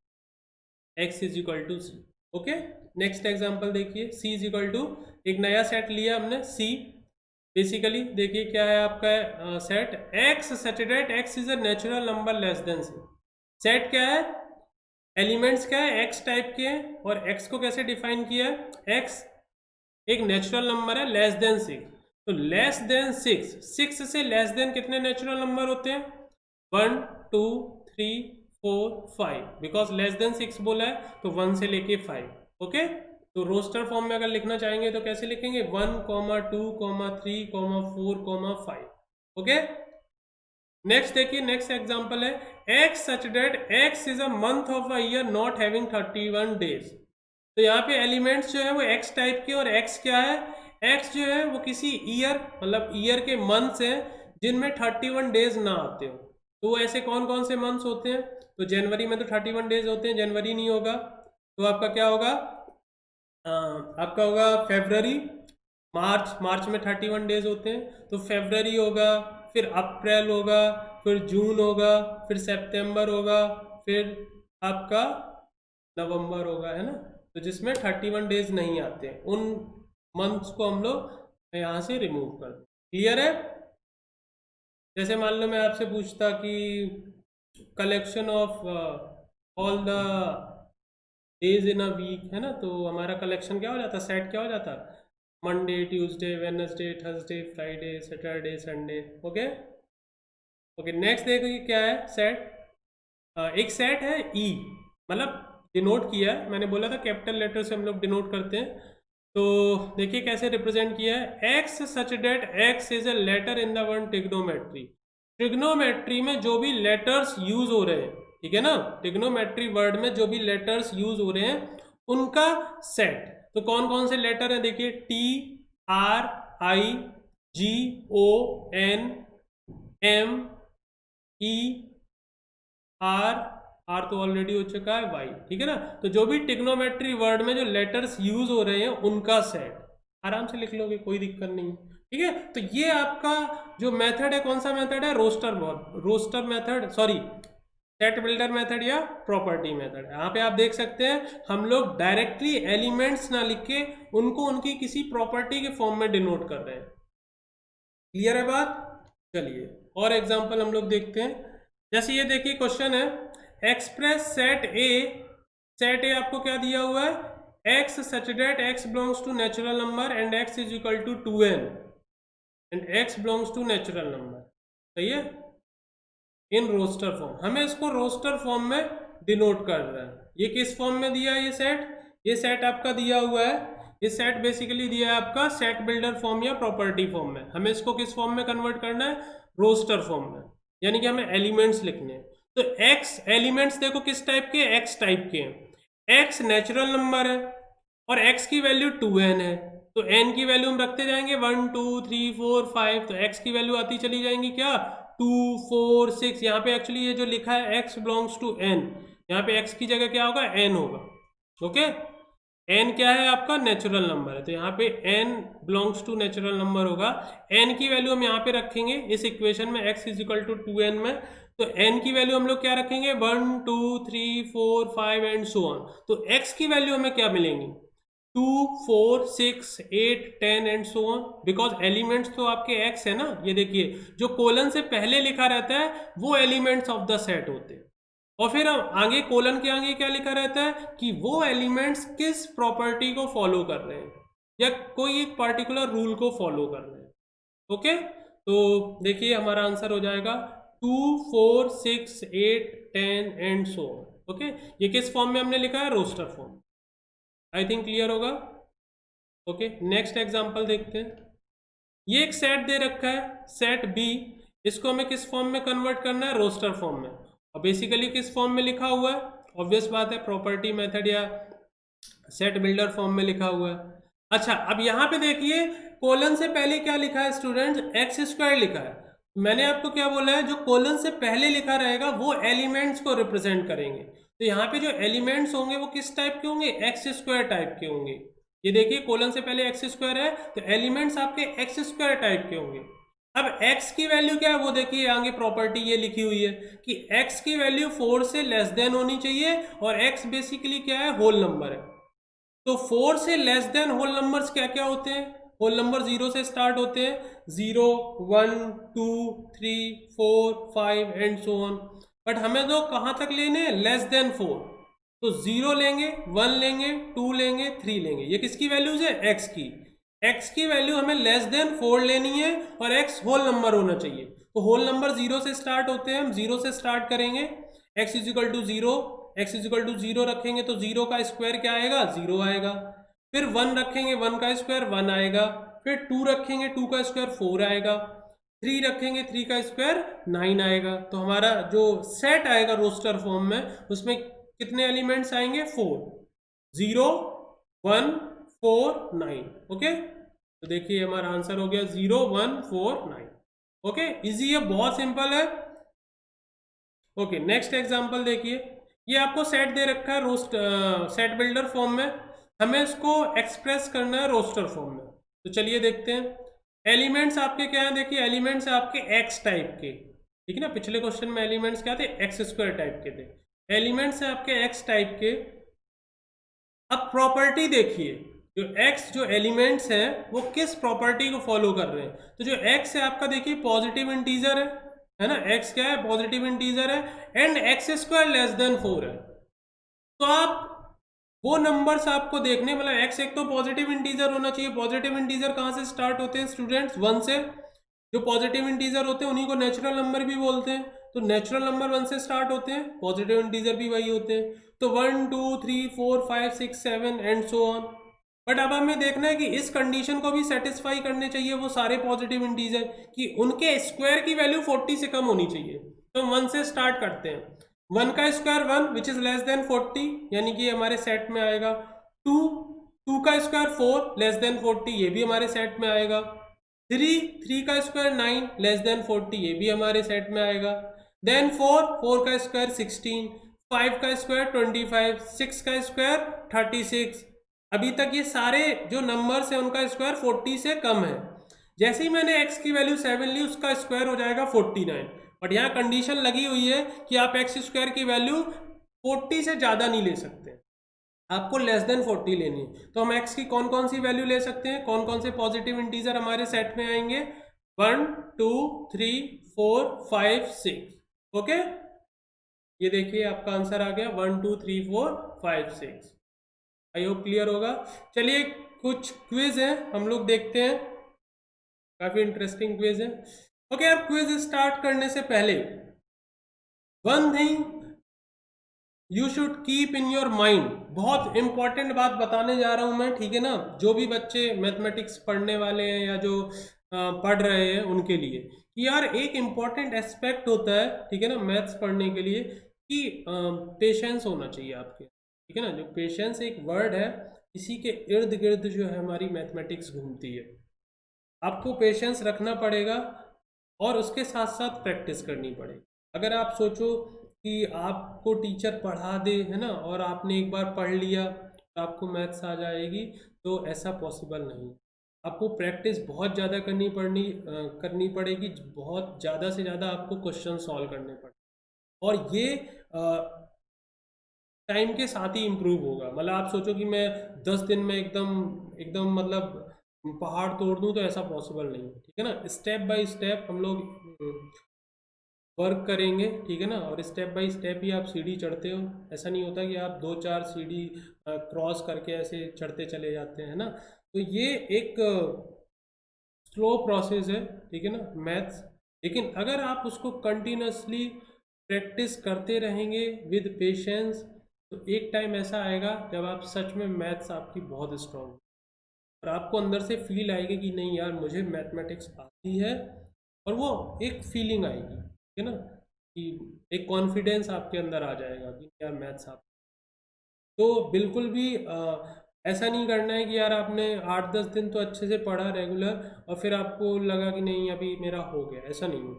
x is equal to C. Okay, next example देखिए, c इज इक्वल टू, एक नया सेट लिया हमने c। बेसिकली देखिए क्या है आपका set, x such that x is a natural number less than c। Set क्या है, एलिमेंट्स क्या है, x टाइप के हैं, और x को कैसे डिफाइन किया है, x एक नेचुरल नंबर है लेस देन 6। तो लेस देन 6 से लेस देन कितने नेचुरल नंबर होते हैं, 1 2 3 4 5, बिकॉज लेस देन 6 बोला है तो 1 से लेके 5। ओके, तो रोस्टर फॉर्म में अगर लिखना चाहेंगे तो कैसे लिखेंगे, 1 2 3 4 5। ओके, नेक्स्ट देखिए, नेक्स्ट एग्जांपल है, x such that x is a month of a year not having 31 days. तो यहाँ पे एलिमेंट्स जो है वो x टाइप के, और x क्या है, x जो है वो किसी ईयर, मतलब ईयर के मंथ्स हैं जिनमें 31 डेज ना आते हो। तो वो ऐसे कौन कौन से मंथ्स होते हैं, तो जनवरी में तो 31 डेज होते हैं, जनवरी नहीं होगा, तो आपका क्या होगा, आपका होगा फरवरी, मार्च में 31 डेज होते हैं, तो फरवरी होगा, फिर अप्रैल होगा, फिर जून होगा, फिर सितंबर होगा, फिर आपका नवंबर होगा, है ना। तो जिसमें 31 डेज नहीं आते, उन मंथ्स को हम लोग यहाँ से रिमूव कर दें। क्लियर है। जैसे मान लो मैं आपसे पूछता कि collection of all the days in a week है ना, तो हमारा कलेक्शन क्या हो जाता, सेट क्या हो जाता, Monday, Tuesday, Wednesday, Thursday, Friday, Saturday, Sunday. Okay. Okay, next देखिए क्या है सेट। एक सेट है ई, मतलब डिनोट किया है, मैंने बोला था कैपिटल लेटर से हम लोग डिनोट करते हैं। तो देखिए कैसे रिप्रेजेंट किया है, x such that x is a letter in the one trigonometry. Trigonometry में जो भी लेटर्स यूज हो रहे हैं, ठीक है ना, ट्रिग्नोमेट्री वर्ड में जो भी लेटर्स यूज हो रहे हैं उनका सेट। तो कौन कौन से लेटर हैं देखिए, T, R, I, G, O, N, M, E, R, R तो ऑलरेडी हो चुका है, वाई, ठीक है ना। तो जो भी ट्रिग्नोमेट्री वर्ड में जो लेटर्स यूज हो रहे हैं उनका सेट, आराम से लिख लोगे, कोई दिक्कत नहीं, ठीक है। तो ये आपका जो मेथड है, कौन सा मेथड है, roster method, sorry set builder method या प्रॉपर्टी मेथड। यहाँ पे आप देख सकते हैं हम लोग डायरेक्टली एलिमेंट्स ना लिख के उनको उनकी किसी प्रॉपर्टी के फॉर्म में डिनोट कर रहे हैं। क्लियर है बात। चलिए और एग्जांपल हम लोग देखते हैं। जैसे ये देखिए क्वेश्चन है, express set A. Set A आपको क्या दिया हुआ है, x such that x belongs to natural number and x is equal to 2n and x belongs to natural number. सही है, इन रोस्टर फॉर्म, हमें इसको रोस्टर फॉर्म में डिनोट कर रहा है। ये किस फॉर्म में दिया है ये सेट आपका दिया हुआ है, ये सेट बेसिकली दिया है आपका सेट बिल्डर फॉर्म या प्रॉपर्टी फॉर्म में। हमें इसको किस फॉर्म में कन्वर्ट करना है, रोस्टर फॉर्म में, यानी कि हमें एलिमेंट्स लिखने हैं। तो एक्स एलिमेंट्स देखो किस टाइप के, एक्स टाइप के हैं। एक्स नेचुरल नंबर है और एक्स की वैल्यू 2n है, तो n की वैल्यू हम रखते जाएंगे 1 2 3 4 5, तो x की वैल्यू आती चली जाएंगी क्या, 2 4 6। यहाँ पे एक्चुअली ये जो लिखा है x बिलोंग्स टू n, यहाँ पे x की जगह क्या होगा, n होगा। ओके, n क्या है आपका, नेचुरल नंबर है, तो यहाँ पे n belongs to natural number होगा। n की वैल्यू हम यहाँ पे रखेंगे इस इक्वेशन में, x is equal to 2n में, तो n की वैल्यू हम लोग क्या रखेंगे, 1 2 3 4 5 एंड सो ऑन। तो x की वैल्यू हमें क्या मिलेंगी, 2 4 6 8 10 and so on, because elements तो आपके x है ना। ये देखिए जो कोलन से पहले लिखा रहता है वो एलिमेंट्स ऑफ द सेट होते हैं, और फिर आगे कोलन के आगे क्या लिखा रहता है कि वो एलिमेंट्स किस प्रॉपर्टी को फॉलो कर रहे हैं या कोई एक पर्टिकुलर रूल को फॉलो कर रहे हैं। ओके, तो देखिए हमारा आंसर हो जाएगा 2 4 6 8 10 एंड सो ऑन। ओके, ये किस फॉर्म में हमने लिखा है, roster form. I think clear होगा। ओके, नेक्स्ट एग्जांपल देखते हैं। ये एक सेट दे रखा है, सेट बी, इसको हमें किस फॉर्म में कन्वर्ट करना है, रोस्टर फॉर्म में। और बेसिकली किस फॉर्म में लिखा हुआ है, ऑब्वियस बात है प्रॉपर्टी मेथड या सेट बिल्डर फॉर्म में लिखा हुआ है। अच्छा, अब यहाँ पे देखिए कोलन से पहले क्या लिखा है स्टूडेंट्स, एक्स स्क्वायर लिखा है। मैंने आपको क्या बोला है, जो कोलन से पहले लिखा रहेगा वो एलिमेंट्स को रिप्रेजेंट करेंगे। तो यहाँ पे जो एलिमेंट्स होंगे वो किस टाइप के होंगे, एक्स स्क्वायर टाइप के होंगे। ये देखिए कोलन से पहले एक्स स्क्वायर है, तो एलिमेंट्स आपके एक्स स्क्वायर टाइप के होंगे। अब x की वैल्यू क्या है वो देखिए, आगे प्रॉपर्टी ये लिखी हुई है कि x की वैल्यू 4 से लेस देन होनी चाहिए, और x बेसिकली क्या है, होल नंबर है। तो 4 से लेस देन होल नंबर्स क्या क्या होते हैं, होल नंबर 0 से स्टार्ट होते हैं, 0 1 2 3 4 5 एंड सो ऑन। बट हमें तो कहाँ तक लेने हैं, लेस देन 4, तो 0 लेंगे, 1 लेंगे, 2 लेंगे, 3 लेंगे। ये किसकी वैल्यूज है, x की। x की वैल्यू हमें लेस देन 4 लेनी है और x होल नंबर होना चाहिए। तो होल नंबर 0 से स्टार्ट होते हैं, हम 0 से स्टार्ट करेंगे, x is equal to 0, x is equal to 0 रखेंगे तो 0 का स्क्वायर क्या आएगा, 0 आएगा। फिर 1 रखेंगे, 1 का स्क्वायर 1 आएगा। फिर 2 रखेंगे, 2 का स्क्वायर 4 आएगा। 3 रखेंगे, 3 का स्क्वायर 9 आएगा। तो हमारा जो सेट आएगा रोस्टर फॉर्म में, उसमें कितने एलिमेंट्स आएंगे, 4, 0 1 4 9। ओके, तो देखिए हमारा आंसर हो गया 0 1 4 9। ओके, इजी है, बहुत सिंपल है। ओके, नेक्स्ट एग्जांपल देखिए। ये आपको सेट दे रखा है सेट बिल्डर फॉर्म में, हमें इसको एक्सप्रेस करना है रोस्टर फॉर्म में। तो चलिए देखते हैं। एलिमेंट्स आपके क्या है, देखिए एलिमेंट्स आपके एक्स टाइप के, ठीक है ना। पिछले क्वेश्चन में एलिमेंट्स क्या थे, एक्स स्क्वायर टाइप के थे। एलिमेंट्स है आपके एक्स टाइप के। अब प्रॉपर्टी देखिए, जो एलिमेंट्स हैं वो किस प्रॉपर्टी को फॉलो कर रहे हैं। तो जो x है आपका देखिए पॉजिटिव इंटीजर है, है ना, x क्या है, पॉजिटिव इंटीजर है, and x square less than 4 है। तो आप वो नंबर्स आपको देखने, मतलब x एक तो पॉजिटिव इंटीजर होना चाहिए। पॉजिटिव इंटीजर कहाँ से स्टार्ट होते हैं स्टूडेंट्स, 1 से। जो पॉजिटिव इंटीजर होते हैं उन्हीं को नेचुरल नंबर भी बोलते हैं। तो नेचुरल नंबर 1 से स्टार्ट होते हैं, पॉजिटिव इंटीजर भी वही होते हैं। तो 1 2 3 4 5 6 7 एंड सो ऑन। बट अब हमें देखना है कि इस कंडीशन को भी सेटिस्फाई करने चाहिए वो सारे पॉजिटिव इंटीजर, कि उनके स्क्वायर की वैल्यू 40 से कम होनी चाहिए। तो हम 1 से स्टार्ट करते हैं। 1 का square 1 which is less than 40, यानी कि हमारे सेट में आएगा। 2, 2 का स्क्वायर 4 लेस देन 40, ये भी हमारे सेट में आएगा। 3, 3 का स्क्वायर 9 लेस देन 40, ये भी हमारे सेट में आएगा। देन 4, 4 का स्क्वायर 16, 5 का स्क्वायर 25, 6 का स्क्वायर 36। अभी तक ये सारे जो नंबर्स हैं उनका स्क्वायर 40 से कम है। जैसे ही मैंने x की वैल्यू 7 ली, उसका स्क्वायर हो जाएगा 49। बट यहाँ कंडीशन लगी हुई है कि आप एक्स स्क्वायर की वैल्यू 40 से ज़्यादा नहीं ले सकते, आपको लेस देन 40 लेनी है। तो हम x की कौन कौन सी वैल्यू ले सकते हैं, कौन कौन से पॉजिटिव इंटीजर हमारे सेट में आएंगे, 1 2 3 4 5 6। ओके, ये देखिए आपका आंसर आ गया 1 2 3 4 5 6। आई होप क्लियर होगा। चलिए कुछ क्विज है हम लोग देखते हैं, काफी इंटरेस्टिंग क्विज है। ओके यार, क्विज स्टार्ट करने से पहले one thing you should keep in your mind, बहुत इंपॉर्टेंट बात बताने जा रहा हूं मैं, ठीक है ना। जो भी बच्चे मैथमेटिक्स पढ़ने वाले हैं या जो पढ़ रहे हैं उनके लिए, कि यार एक इंपॉर्टेंट एस्पेक्ट होता है, ठीक है ना, मैथ्स पढ़ने के लिए, कि पेशेंस होना चाहिए आपके, ठीक है ना। जो पेशेंस एक वर्ड है, इसी के इर्द गिर्द जो है हमारी मैथमेटिक्स घूमती है। आपको पेशेंस रखना पड़ेगा और उसके साथ साथ प्रैक्टिस करनी पड़ेगी। अगर आप सोचो कि आपको टीचर पढ़ा दे, है ना, और आपने एक बार पढ़ लिया तो आपको मैथ्स आ जाएगी, तो ऐसा पॉसिबल नहीं। आपको प्रैक्टिस बहुत ज़्यादा करनी पड़ेगी, बहुत ज़्यादा से ज़्यादा आपको क्वेश्चन सॉल्व करने पड़ेंगे, और ये टाइम के साथ ही इम्प्रूव होगा। मतलब आप सोचो कि मैं 10 दिन में एकदम एकदम मतलब पहाड़ तोड़ दूं, तो ऐसा पॉसिबल नहीं है, ठीक है ना। स्टेप बाय स्टेप हम लोग वर्क करेंगे, ठीक है ना, और स्टेप बाय स्टेप ही आप सीढ़ी चढ़ते हो। ऐसा नहीं होता कि आप 2-4 सीढ़ी क्रॉस करके ऐसे चढ़ते चले जाते हैं ना। तो ये एक स्लो प्रोसेस है, ठीक है ना, मैथ्स। लेकिन अगर आप उसको कंटिन्यूसली प्रैक्टिस करते रहेंगे विद पेशेंस, तो एक टाइम ऐसा आएगा जब आप सच में मैथ्स आपकी बहुत स्ट्रांग, और आपको अंदर से फील आएगी कि नहीं यार मुझे मैथमेटिक्स आती है, और वो एक फीलिंग आएगी, ठीक है ना, कि एक कॉन्फिडेंस आपके अंदर आ जाएगा कि यार मैथ्स आप। तो बिल्कुल भी ऐसा नहीं करना है कि यार आपने 8-10 दिन तो अच्छे से पढ़ा रेगुलर, और फिर आपको लगा कि नहीं अभी मेरा हो गया, ऐसा नहीं हो।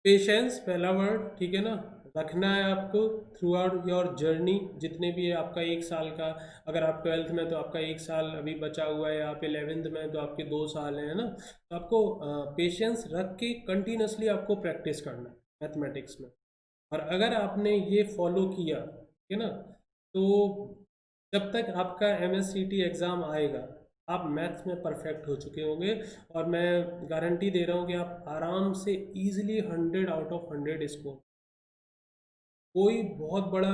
पेशेंस पहला वर्ड, ठीक है ना, रखना है आपको थ्रू आउट योर जर्नी, जितने भी है आपका 1 साल का। अगर आप 12th में तो आपका 1 साल अभी बचा हुआ है, आप 11th में तो आपके 2 साल हैं, है ना। तो आपको पेशेंस रख के कंटिन्यूसली आपको प्रैक्टिस करना है मैथमेटिक्स में। और अगर आपने ये फॉलो किया, ठीक है ना, तो जब तक आपका MSCT एग्ज़ाम आएगा आप मैथ्स में परफेक्ट हो चुके होंगे, और मैं गारंटी दे रहा हूँ कि आप आराम से इजीली 100 आउट ऑफ 100 स्कोर। कोई बहुत बड़ा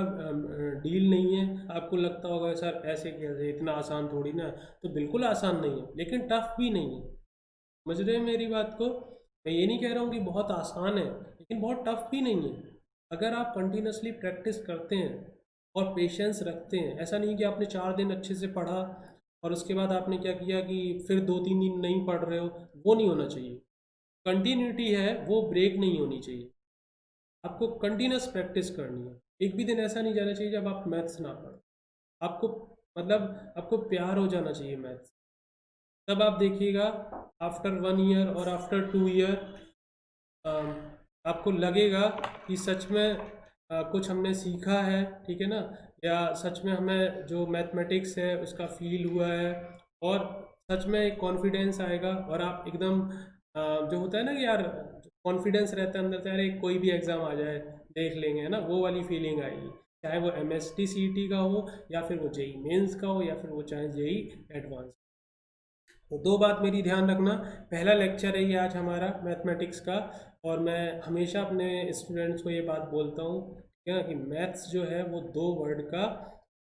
डील नहीं है। आपको लगता होगा सर ऐसे कैसे, इतना आसान थोड़ी ना। तो बिल्कुल आसान नहीं है, लेकिन टफ भी नहीं है। समझ रहे हैं मेरी बात को। मैं ये नहीं कह रहा हूँ कि बहुत आसान है, लेकिन बहुत टफ भी नहीं है। अगर आप कंटिन्यूसली प्रैक्टिस करते हैं और पेशेंस रखते हैं, ऐसा नहीं कि आपने 4 दिन अच्छे से पढ़ा और उसके बाद आपने क्या किया कि फिर 2-3 दिन नहीं पढ़ रहे हो, वो नहीं होना चाहिए। कंटिन्यूटी है, वो ब्रेक नहीं होनी चाहिए। आपको कंटिन्यूस प्रैक्टिस करनी है। एक भी दिन ऐसा नहीं जाना चाहिए जब आप मैथ्स ना पढ़ो। आपको मतलब आपको प्यार हो जाना चाहिए मैथ्स। तब आप देखिएगा आफ्टर 1 ईयर और आफ्टर 2 ईयर आपको लगेगा कि सच में कुछ हमने सीखा है, ठीक है ना, या सच में हमें जो मैथमेटिक्स है उसका फील हुआ है, और सच में एक कॉन्फिडेंस आएगा, और आप एकदम जो होता है ना कि यार कॉन्फिडेंस रहता है अंदर से, यार कोई भी एग्ज़ाम आ जाए देख लेंगे, है ना, वो वाली फीलिंग आएगी। चाहे वो MST CET का हो, या फिर वो JEE मेंस का हो, या फिर वो चाहे JEE एडवांस। तो दो बात मेरी ध्यान रखना, पहला लेक्चर है ये आज हमारा मैथमेटिक्स का, और मैं हमेशा अपने स्टूडेंट्स को ये बात बोलता हूँ, ठीक है ना, कि मैथ्स जो है वो दो वर्ड का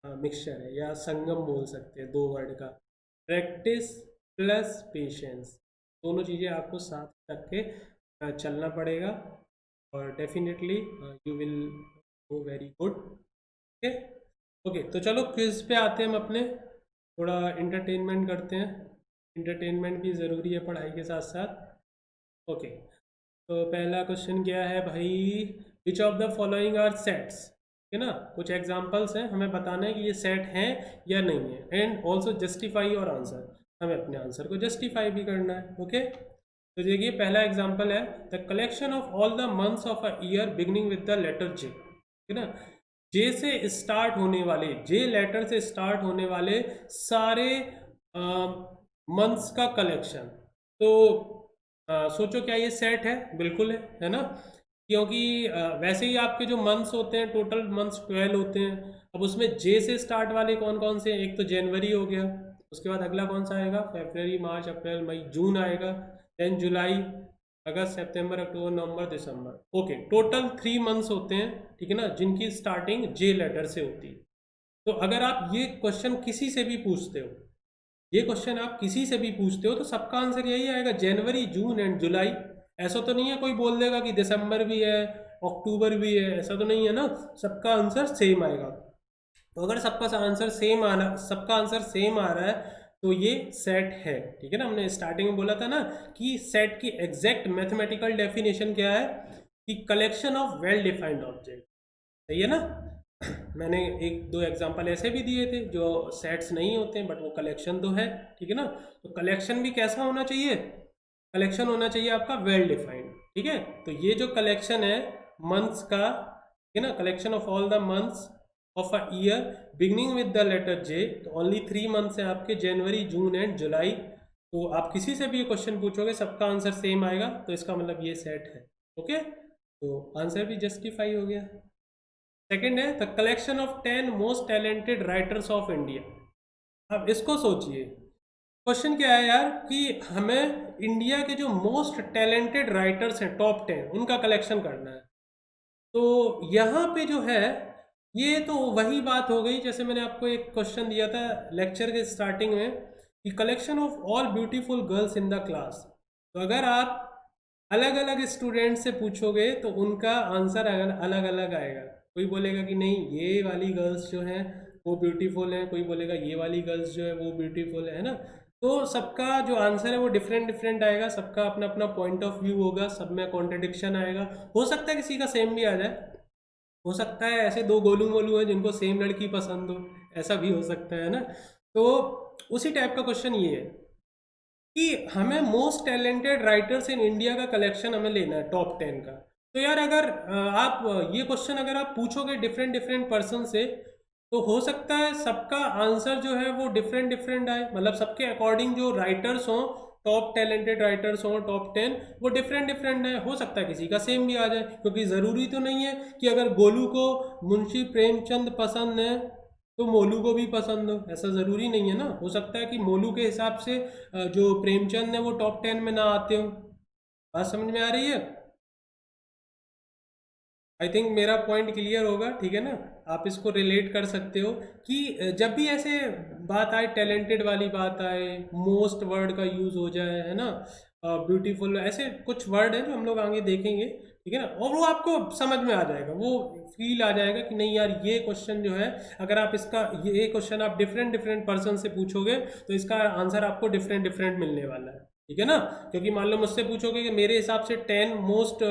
मिक्सचर है, या संगम बोल सकते हैं दो वर्ड का, प्रैक्टिस प्लस पेशेंस। दोनों चीज़ें आपको साथ रख के चलना पड़ेगा, और definitely you will go very good. Okay okay, तो चलो क्विज पे आते हैं हम अपने, थोड़ा इंटरटेनमेंट करते हैं, इंटरटेनमेंट भी ज़रूरी है पढ़ाई के साथ साथ। ओके, तो पहला क्वेश्चन क्या है भाई, which of the following are sets, है ना, कुछ एग्जांपल्स हैं, हमें बताना है कि ये सेट हैं या नहीं है, and also justify your answer, हमें अपने आंसर को जस्टिफाई भी करना है। ओके, तो देखिए पहला एग्जांपल है, the collection of all the months of a year beginning with the letter J, है ना, जे से स्टार्ट होने वाले, जे लेटर से स्टार्ट होने वाले सारे मंथ्स का कलेक्शन। तो सोचो क्या ये सेट है? बिल्कुल है ना, क्योंकि वैसे ही आपके जो मंथ्स होते हैं, टोटल मंथ्स 12 होते हैं, अब उसमें जे से स्टार्ट वाले कौन कौन से, एक तो जनवरी हो गया, उसके बाद अगला कौन सा आएगा, फरवरी, मार्च, अप्रैल, मई, जून आएगा, देन जुलाई, अगस्त, सितंबर, अक्टूबर, नवंबर, दिसंबर। ओके, टोटल 3 मंथ्स होते हैं, ठीक है ना, जिनकी स्टार्टिंग जे लेटर से होती है। तो अगर आप ये क्वेश्चन किसी से भी पूछते हो, ये क्वेश्चन आप किसी से भी पूछते हो, तो सबका आंसर यही आएगा, जनवरी, जून एंड जुलाई। ऐसा तो नहीं है कोई बोल देगा कि दिसंबर भी है, अक्टूबर भी है, ऐसा तो नहीं है ना, सबका आंसर सेम आएगा। तो अगर सबका आंसर सेम आना, सबका आंसर सेम आ रहा है, तो ये सेट है, ठीक है ना। हमने स्टार्टिंग में बोला था ना कि सेट की एग्जैक्ट मैथमेटिकल डेफिनेशन क्या है, कि collection of well defined object, सही है ना। मैंने एक दो एग्जांपल ऐसे भी दिए थे जो सेट्स नहीं होते हैं, बट वो कलेक्शन तो है, ठीक है ना। तो कलेक्शन भी कैसा होना चाहिए, कलेक्शन होना चाहिए आपका वेल डिफाइंड, ठीक है। तो ये जो कलेक्शन है मंथ्स का, ठीक है ना, collection of all the months of a year beginning with the letter J, तो ओनली 3 मंथ्स हैं आपके, जनवरी, जून एंड जुलाई। तो आप किसी से भी ये क्वेश्चन पूछोगे, सबका आंसर सेम आएगा, तो इसका मतलब ये सेट है। ओके, तो आंसर भी जस्टिफाई हो गया। सेकंड है, the collection of 10 most talented writers of India. अब इसको सोचिए, क्वेश्चन क्या है यार, कि हमें इंडिया के जो मोस्ट टैलेंटेड राइटर्स हैं, टॉप 10, उनका कलेक्शन करना है। तो यहाँ पे जो है, ये तो वही बात हो गई, जैसे मैंने आपको एक क्वेश्चन दिया था लेक्चर के स्टार्टिंग में, कि collection of all beautiful girls in the class. तो अगर आप अलग अलग स्टूडेंट से पूछोगे, तो उनका आंसर अलग अलग आएगा। कोई बोलेगा कि नहीं, ये वाली गर्ल्स जो हैं वो ब्यूटीफुल हैं, कोई बोलेगा ये वाली गर्ल्स जो है वो ब्यूटीफुल है ना। तो सबका जो आंसर है वो डिफरेंट डिफरेंट आएगा, सबका अपना अपना पॉइंट ऑफ व्यू होगा, सब में कॉन्ट्रडिक्शन आएगा। हो सकता है किसी का सेम भी आ जाए, हो सकता है ऐसे दो गोलू मोलू हैं जिनको सेम लड़की पसंद हो, ऐसा भी हो सकता है ना। तो उसी टाइप का क्वेश्चन ये है कि हमें most talented writers in India का कलेक्शन हमें लेना है, टॉप 10 का। तो यार अगर आप ये क्वेश्चन अगर आप पूछोगे डिफरेंट डिफरेंट पर्सन से, तो हो सकता है सबका आंसर जो है वो डिफरेंट डिफरेंट आए, मतलब सबके अकॉर्डिंग जो राइटर्स हों, टॉप टैलेंटेड राइटर्स हों, टॉप 10, वो डिफरेंट डिफरेंट है। हो सकता है किसी का सेम भी आ जाए, क्योंकि ज़रूरी तो नहीं है कि अगर गोलू को मुंशी प्रेमचंद पसंद है तो मोलू को भी पसंद हो, ऐसा ज़रूरी नहीं है ना। हो सकता है कि मोलू के हिसाब से जो प्रेमचंद है वो टॉप 10 में ना आते हो। बात समझ में आ रही है? आई थिंक मेरा पॉइंट क्लियर होगा, ठीक है ना। आप इसको रिलेट कर सकते हो कि जब भी ऐसे बात आए, टैलेंटेड वाली बात आए, मोस्ट वर्ड का यूज़ हो जाए, है ना, ब्यूटीफुल, ऐसे कुछ वर्ड हैं जो हम लोग आगे देखेंगे, ठीक है ना, और वो आपको समझ में आ जाएगा, वो फील आ जाएगा कि नहीं यार ये क्वेश्चन जो है, अगर आप इसका ये क्वेश्चन आप डिफरेंट डिफरेंट पर्सन से पूछोगे, तो इसका आंसर आपको डिफरेंट डिफरेंट मिलने वाला है, ठीक है ना। क्योंकि मान लो मुझसे पूछोगे कि मेरे हिसाब से 10 मोस्ट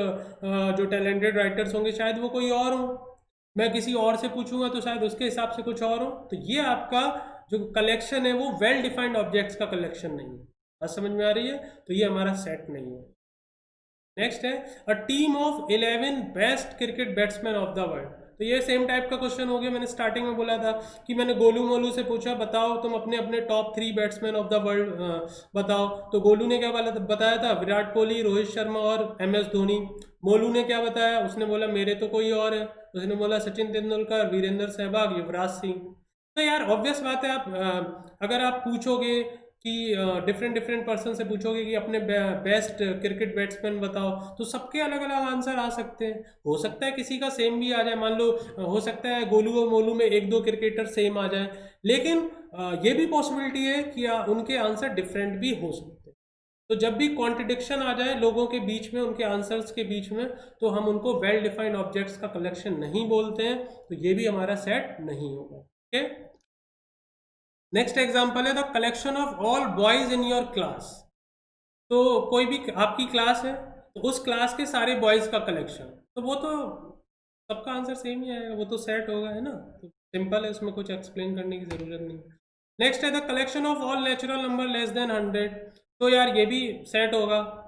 जो टैलेंटेड राइटर्स होंगे, शायद वो कोई और हो, मैं किसी और से पूछूंगा तो शायद उसके हिसाब से कुछ और हो। तो ये आपका जो कलेक्शन है वो वेल डिफाइंड ऑब्जेक्ट्स का कलेक्शन नहीं है। बात समझ में आ रही है? तो ये हमारा सेट नहीं है। नेक्स्ट है, a team of 11 best cricket batsman of the world. तो ये सेम टाइप का क्वेश्चन हो गया। मैंने स्टार्टिंग में बोला था कि मैंने गोलू मोलू से पूछा, बताओ तुम अपने अपने top 3 batsman of the world बताओ। तो गोलू ने क्या बताया था, विराट कोहली, रोहित शर्मा और MS धोनी। मोलू ने क्या बताया, उसने बोला मेरे तो कोई और है, उसने बोला सचिन तेंदुलकर, वीरेंद्र सहवाग, युवराज सिंह। तो यार ऑब्वियस बात है, आप अगर आप पूछोगे कि डिफरेंट डिफरेंट पर्सन से पूछोगे कि अपने बेस्ट क्रिकेट बैट्समैन बताओ, तो सबके अलग अलग आंसर आ सकते हैं। हो सकता है किसी का सेम भी आ जाए, मान लो हो सकता है गोलू और मोलू में एक दो क्रिकेटर सेम आ जाए, लेकिन ये भी पॉसिबिलिटी है कि उनके आंसर डिफरेंट भी हो सकते हैं। तो जब भी कॉन्ट्रडिक्शन आ जाए लोगों के बीच में, उनके आंसर्स के बीच में, तो हम उनको वेल डिफाइंड ऑब्जेक्ट्स का कलेक्शन नहीं बोलते हैं, तो ये भी हमारा सेट नहीं होगा। ओके, नेक्स्ट एग्जांपल है the collection of all boys in your class. तो कोई भी आपकी क्लास है, तो उस क्लास के सारे बॉयज का कलेक्शन, तो वो तो सबका आंसर सेम ही आएगा, वो तो सेट होगा, है ना। तो सिंपल है, उसमें कुछ एक्सप्लेन करने की जरूरत नहीं। नेक्स्ट है the collection of all natural number less then 100। तो यार ये भी सेट होगा,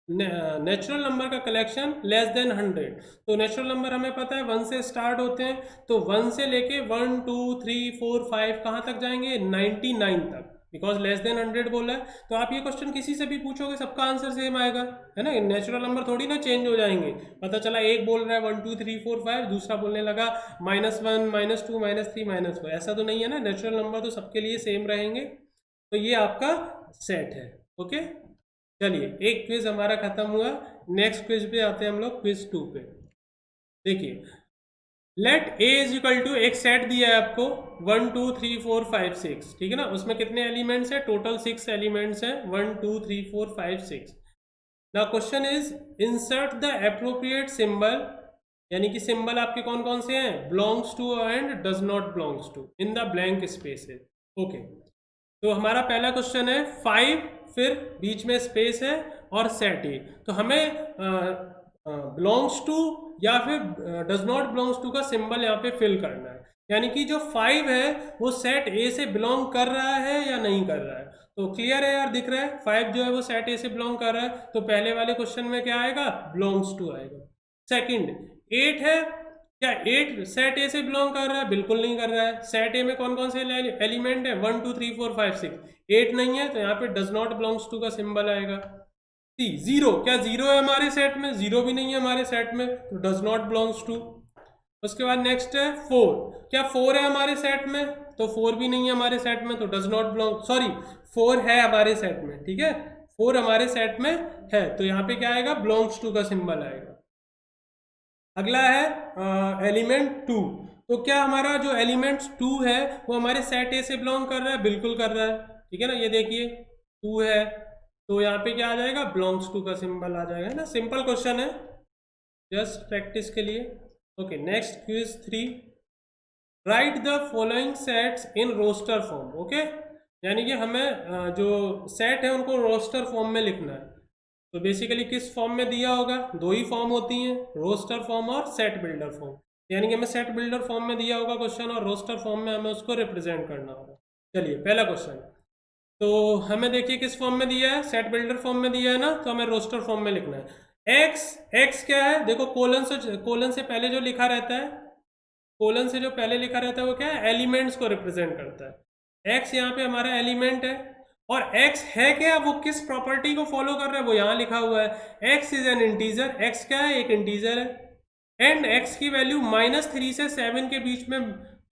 नेचुरल नंबर का कलेक्शन लेस देन 100। तो नेचुरल नंबर हमें पता है 1 से स्टार्ट होते हैं, तो 1 से लेके 1 2 3 4 5 कहाँ तक जाएंगे, 99 तक, बिकॉज लेस देन 100 बोला है। तो आप ये क्वेश्चन किसी से भी पूछोगे, सबका आंसर सेम आएगा, है ना। नेचुरल नंबर थोड़ी ना चेंज हो जाएंगे, पता चला एक बोल रहा है 1 2 3 4 5, दूसरा बोलने लगा -1 -2 -3 -4, ऐसा तो नहीं है ना। नेचुरल नंबर तो सबके लिए सेम रहेंगे, तो ये आपका सेट है। ओके, चलिए एक क्विज हमारा खत्म हुआ, नेक्स्ट क्विज पे आते हैं हम लोग, क्विज 2 पे। देखिए, let A is equal to, एक सेट दिया है आपको 1 2 3 4 5 6, ठीक है ना। उसमें कितने एलिमेंट्स हैं, टोटल 6 एलिमेंट्स हैं, 1 2 3 4 5 6। Now question is insert the appropriate symbol, यानी कि सिंबल आपके कौन कौन से हैं, belongs to and does not belongs to in the blank spaces. Okay, तो हमारा पहला क्वेश्चन है 5, फिर बीच में स्पेस है और सेट ए। तो हमें बिलोंग्स टू या फिर डज नॉट बिलोंग्स टू का सिंबल यहाँ पे फिल करना है, यानी कि जो 5 है वो सेट ए से बिलोंग कर रहा है या नहीं कर रहा है। तो क्लियर है यार, दिख रहा है 5 जो है वो सेट ए से बिलोंग कर रहा है, तो पहले वाले क्वेश्चन में क्या आएगा, बिलोंग्स टू आएगा। सेकंड, 8 है, क्या 8 सेट ए से बिलोंग कर रहा है, बिल्कुल नहीं कर रहा है। सेट ए में कौन कौन से एलिमेंट है, 1 2 3 4 5 6, 8 नहीं है, तो यहाँ पे डज नॉट बिलोंग्स टू का सिंबल आएगा। सी 0, क्या 0 है हमारे सेट में, 0 भी नहीं है हमारे सेट में, तो डज नॉट बिलोंग्स टू। उसके बाद नेक्स्ट है 4, क्या 4 है हमारे सेट में, तो 4 भी नहीं है हमारे सेट में, तो डज नॉट बिलोंग, सॉरी 4 है हमारे सेट में, ठीक है, 4 हमारे सेट में है, तो यहाँ पे क्या आएगा, बिलोंग्स टू का सिंबल आएगा। अगला है एलिमेंट 2, तो क्या हमारा जो एलिमेंट 2 है वो हमारे सेट ए से बिलोंग कर रहा है, बिल्कुल कर रहा है, ठीक है ना। ये देखिए 2 है, तो यहाँ पे क्या आ जाएगा, बिलोंग्स टू का सिंबल आ जाएगा, है ना। सिंपल क्वेश्चन है, जस्ट प्रैक्टिस के लिए। Okay, next quiz 3, write the following sets in roster form. Okay, यानी कि हमें जो सेट है उनको रोस्टर फॉर्म में लिखना है। तो बेसिकली किस फॉर्म में दिया होगा, दो ही फॉर्म होती हैं, रोस्टर फॉर्म और सेट बिल्डर फॉर्म, यानी कि हमें सेट बिल्डर फॉर्म में दिया होगा क्वेश्चन, और रोस्टर फॉर्म में हमें उसको रिप्रेजेंट करना होगा। चलिए पहला क्वेश्चन, तो हमें देखिए किस फॉर्म में दिया है, सेट बिल्डर फॉर्म में दिया है ना, तो हमें रोस्टर फॉर्म में लिखना है। एक्स क्या है, देखो कोलन से पहले जो लिखा रहता है, कोलन से जो पहले लिखा रहता है वो क्या है, एलिमेंट्स को रिप्रेजेंट करता है। एक्स यहाँ पे हमारा एलिमेंट है, और x है क्या, वो किस प्रॉपर्टी को फॉलो कर रहा है, वो यहाँ लिखा हुआ है, x is an integer, x क्या है, एक इंटीजर है, एंड x की वैल्यू -3 से 7 के बीच में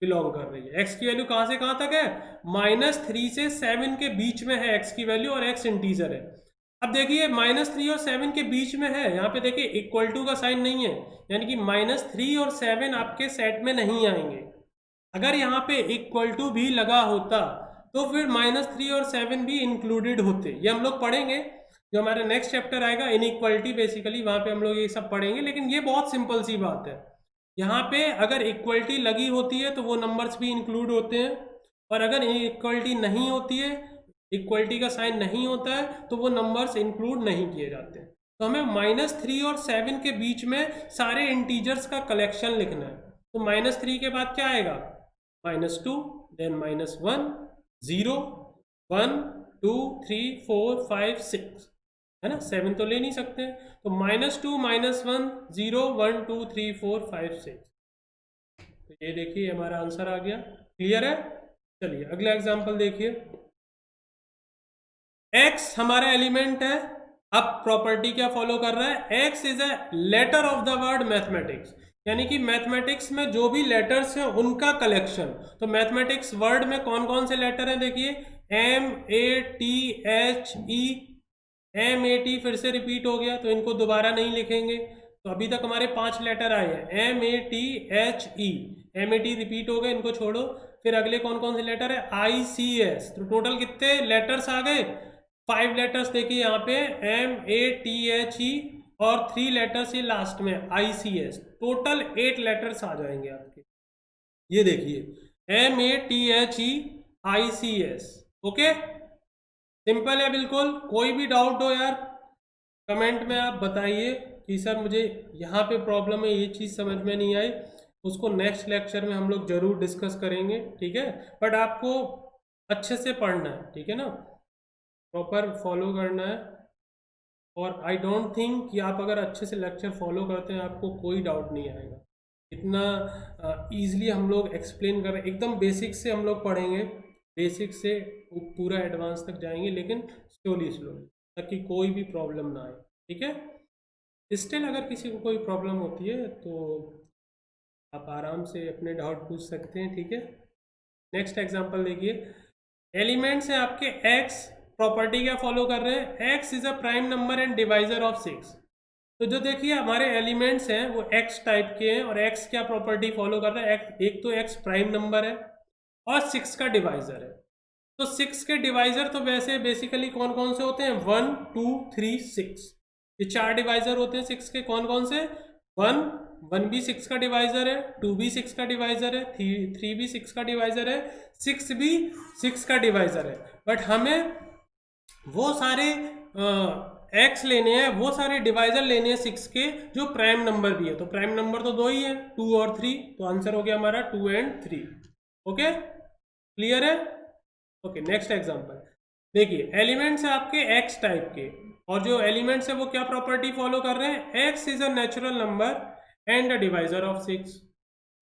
बिलोंग कर रही है। x की वैल्यू कहाँ से कहाँ तक है, -3 से 7 के बीच में है x की वैल्यू, और x इंटीजर है। अब देखिए -3 और 7 के बीच में है, यहाँ पे देखिए इक्वल टू का साइन नहीं है, यानी कि -3 और 7 आपके सेट में नहीं आएंगे। अगर यहाँ पे इक्वल टू भी लगा होता तो फिर -3 और 7 भी इंक्लूडेड होते, ये हम लोग पढ़ेंगे जो हमारा नेक्स्ट चैप्टर आएगा, इनइक्वालिटी, बेसिकली वहाँ पे हम लोग ये सब पढ़ेंगे। लेकिन ये बहुत सिंपल सी बात है, यहाँ पे अगर इक्वलिटी लगी होती है तो वो नंबर्स भी इंक्लूड होते हैं, और अगर इक्वलिटी नहीं होती है, इक्वलिटी का साइन नहीं होता है, तो वो नंबर्स इंक्लूड नहीं किए जाते। तो हमें -3 और 7 के बीच में सारे इंटीजर्स का कलेक्शन लिखना है। तो -3 के बाद क्या आएगा, -2, देन -1 0 1 2 3 4 5 6, है ना, 7 तो ले नहीं सकते, तो -2 -1 0 1 2 3 4 5 6। तो ये देखिए हमारा आंसर आ गया, क्लियर है। चलिए अगला एग्जांपल देखिए, x हमारा एलिमेंट है, अब प्रॉपर्टी क्या फॉलो कर रहा है, x is a letter of the word mathematics, यानी कि मैथमेटिक्स में जो भी लेटर्स हैं उनका कलेक्शन। तो मैथमेटिक्स वर्ड में कौन कौन से लेटर हैं देखिए, MATHE, MAT फिर से रिपीट हो गया तो इनको दोबारा नहीं लिखेंगे। तो अभी तक हमारे 5 लेटर आए हैं, MATHE, MAT रिपीट हो गए, इनको छोड़ो। फिर अगले कौन कौन से लेटर है, ICS। तो टोटल कितने लेटर्स आ गए, 5 लेटर्स देखिए यहाँ पे, MATHE और 3 लेटर्स ये लास्ट में ICS। टोटल 8 लेटर्स आ जाएंगे आपके। ये देखिए MATHE ICS। ओके, सिंपल है बिल्कुल। कोई भी डाउट हो यार कमेंट में आप बताइए कि सर मुझे यहाँ पे प्रॉब्लम है, ये चीज़ समझ में नहीं आई, उसको नेक्स्ट लेक्चर में हम लोग जरूर डिस्कस करेंगे, ठीक है। बट आपको अच्छे से पढ़ना है, ठीक है ना, प्रॉपर फॉलो करना है। और आई डोंट थिंक कि आप अगर अच्छे से लेक्चर फॉलो करते हैं आपको कोई डाउट नहीं आएगा। इतना ईजिली हम लोग एक्सप्लेन कर रहे हैं, एकदम बेसिक से हम लोग पढ़ेंगे, बेसिक से पूरा एडवांस तक जाएंगे, लेकिन स्लोली स्लोली, ताकि कोई भी प्रॉब्लम ना आए, ठीक है। स्टिल अगर किसी को कोई प्रॉब्लम होती है तो आप आराम से अपने डाउट पूछ सकते हैं, ठीक है। नेक्स्ट एग्जांपल देखिए, एलिमेंट्स हैं आपके x, प्रॉपर्टी क्या फॉलो कर रहे हैं, x is a prime number and divisor of 6। तो जो देखिए हमारे एलिमेंट्स हैं वो x टाइप के हैं, और x क्या प्रॉपर्टी फॉलो कर रहा है, एक तो x प्राइम नंबर है और 6 का डिवाइजर है। तो 6 के डिवाइजर तो वैसे बेसिकली कौन कौन से होते हैं, 1 2 3 6, ये 4 डिवाइजर होते हैं 6 के। कौन कौन से, 1 भी 6 का डिवाइजर है, 2 भी 6 का डिवाइजर है, 3 भी 6 का डिवाइजर है, 6 भी 6 का डिवाइजर है। बट हमें वो सारे एक्स लेने हैं, वो सारे डिवाइजर लेने हैं 6 के जो प्राइम नंबर भी है। तो प्राइम नंबर तो 2 ही है, 2 और 3, तो आंसर हो गया हमारा 2 and 3। ओके, क्लियर है। ओके, नेक्स्ट एग्जांपल देखिए, एलिमेंट्स है आपके एक्स टाइप के, और जो एलिमेंट्स है वो क्या प्रॉपर्टी फॉलो कर रहे हैं, x is a natural number and a divisor of 6।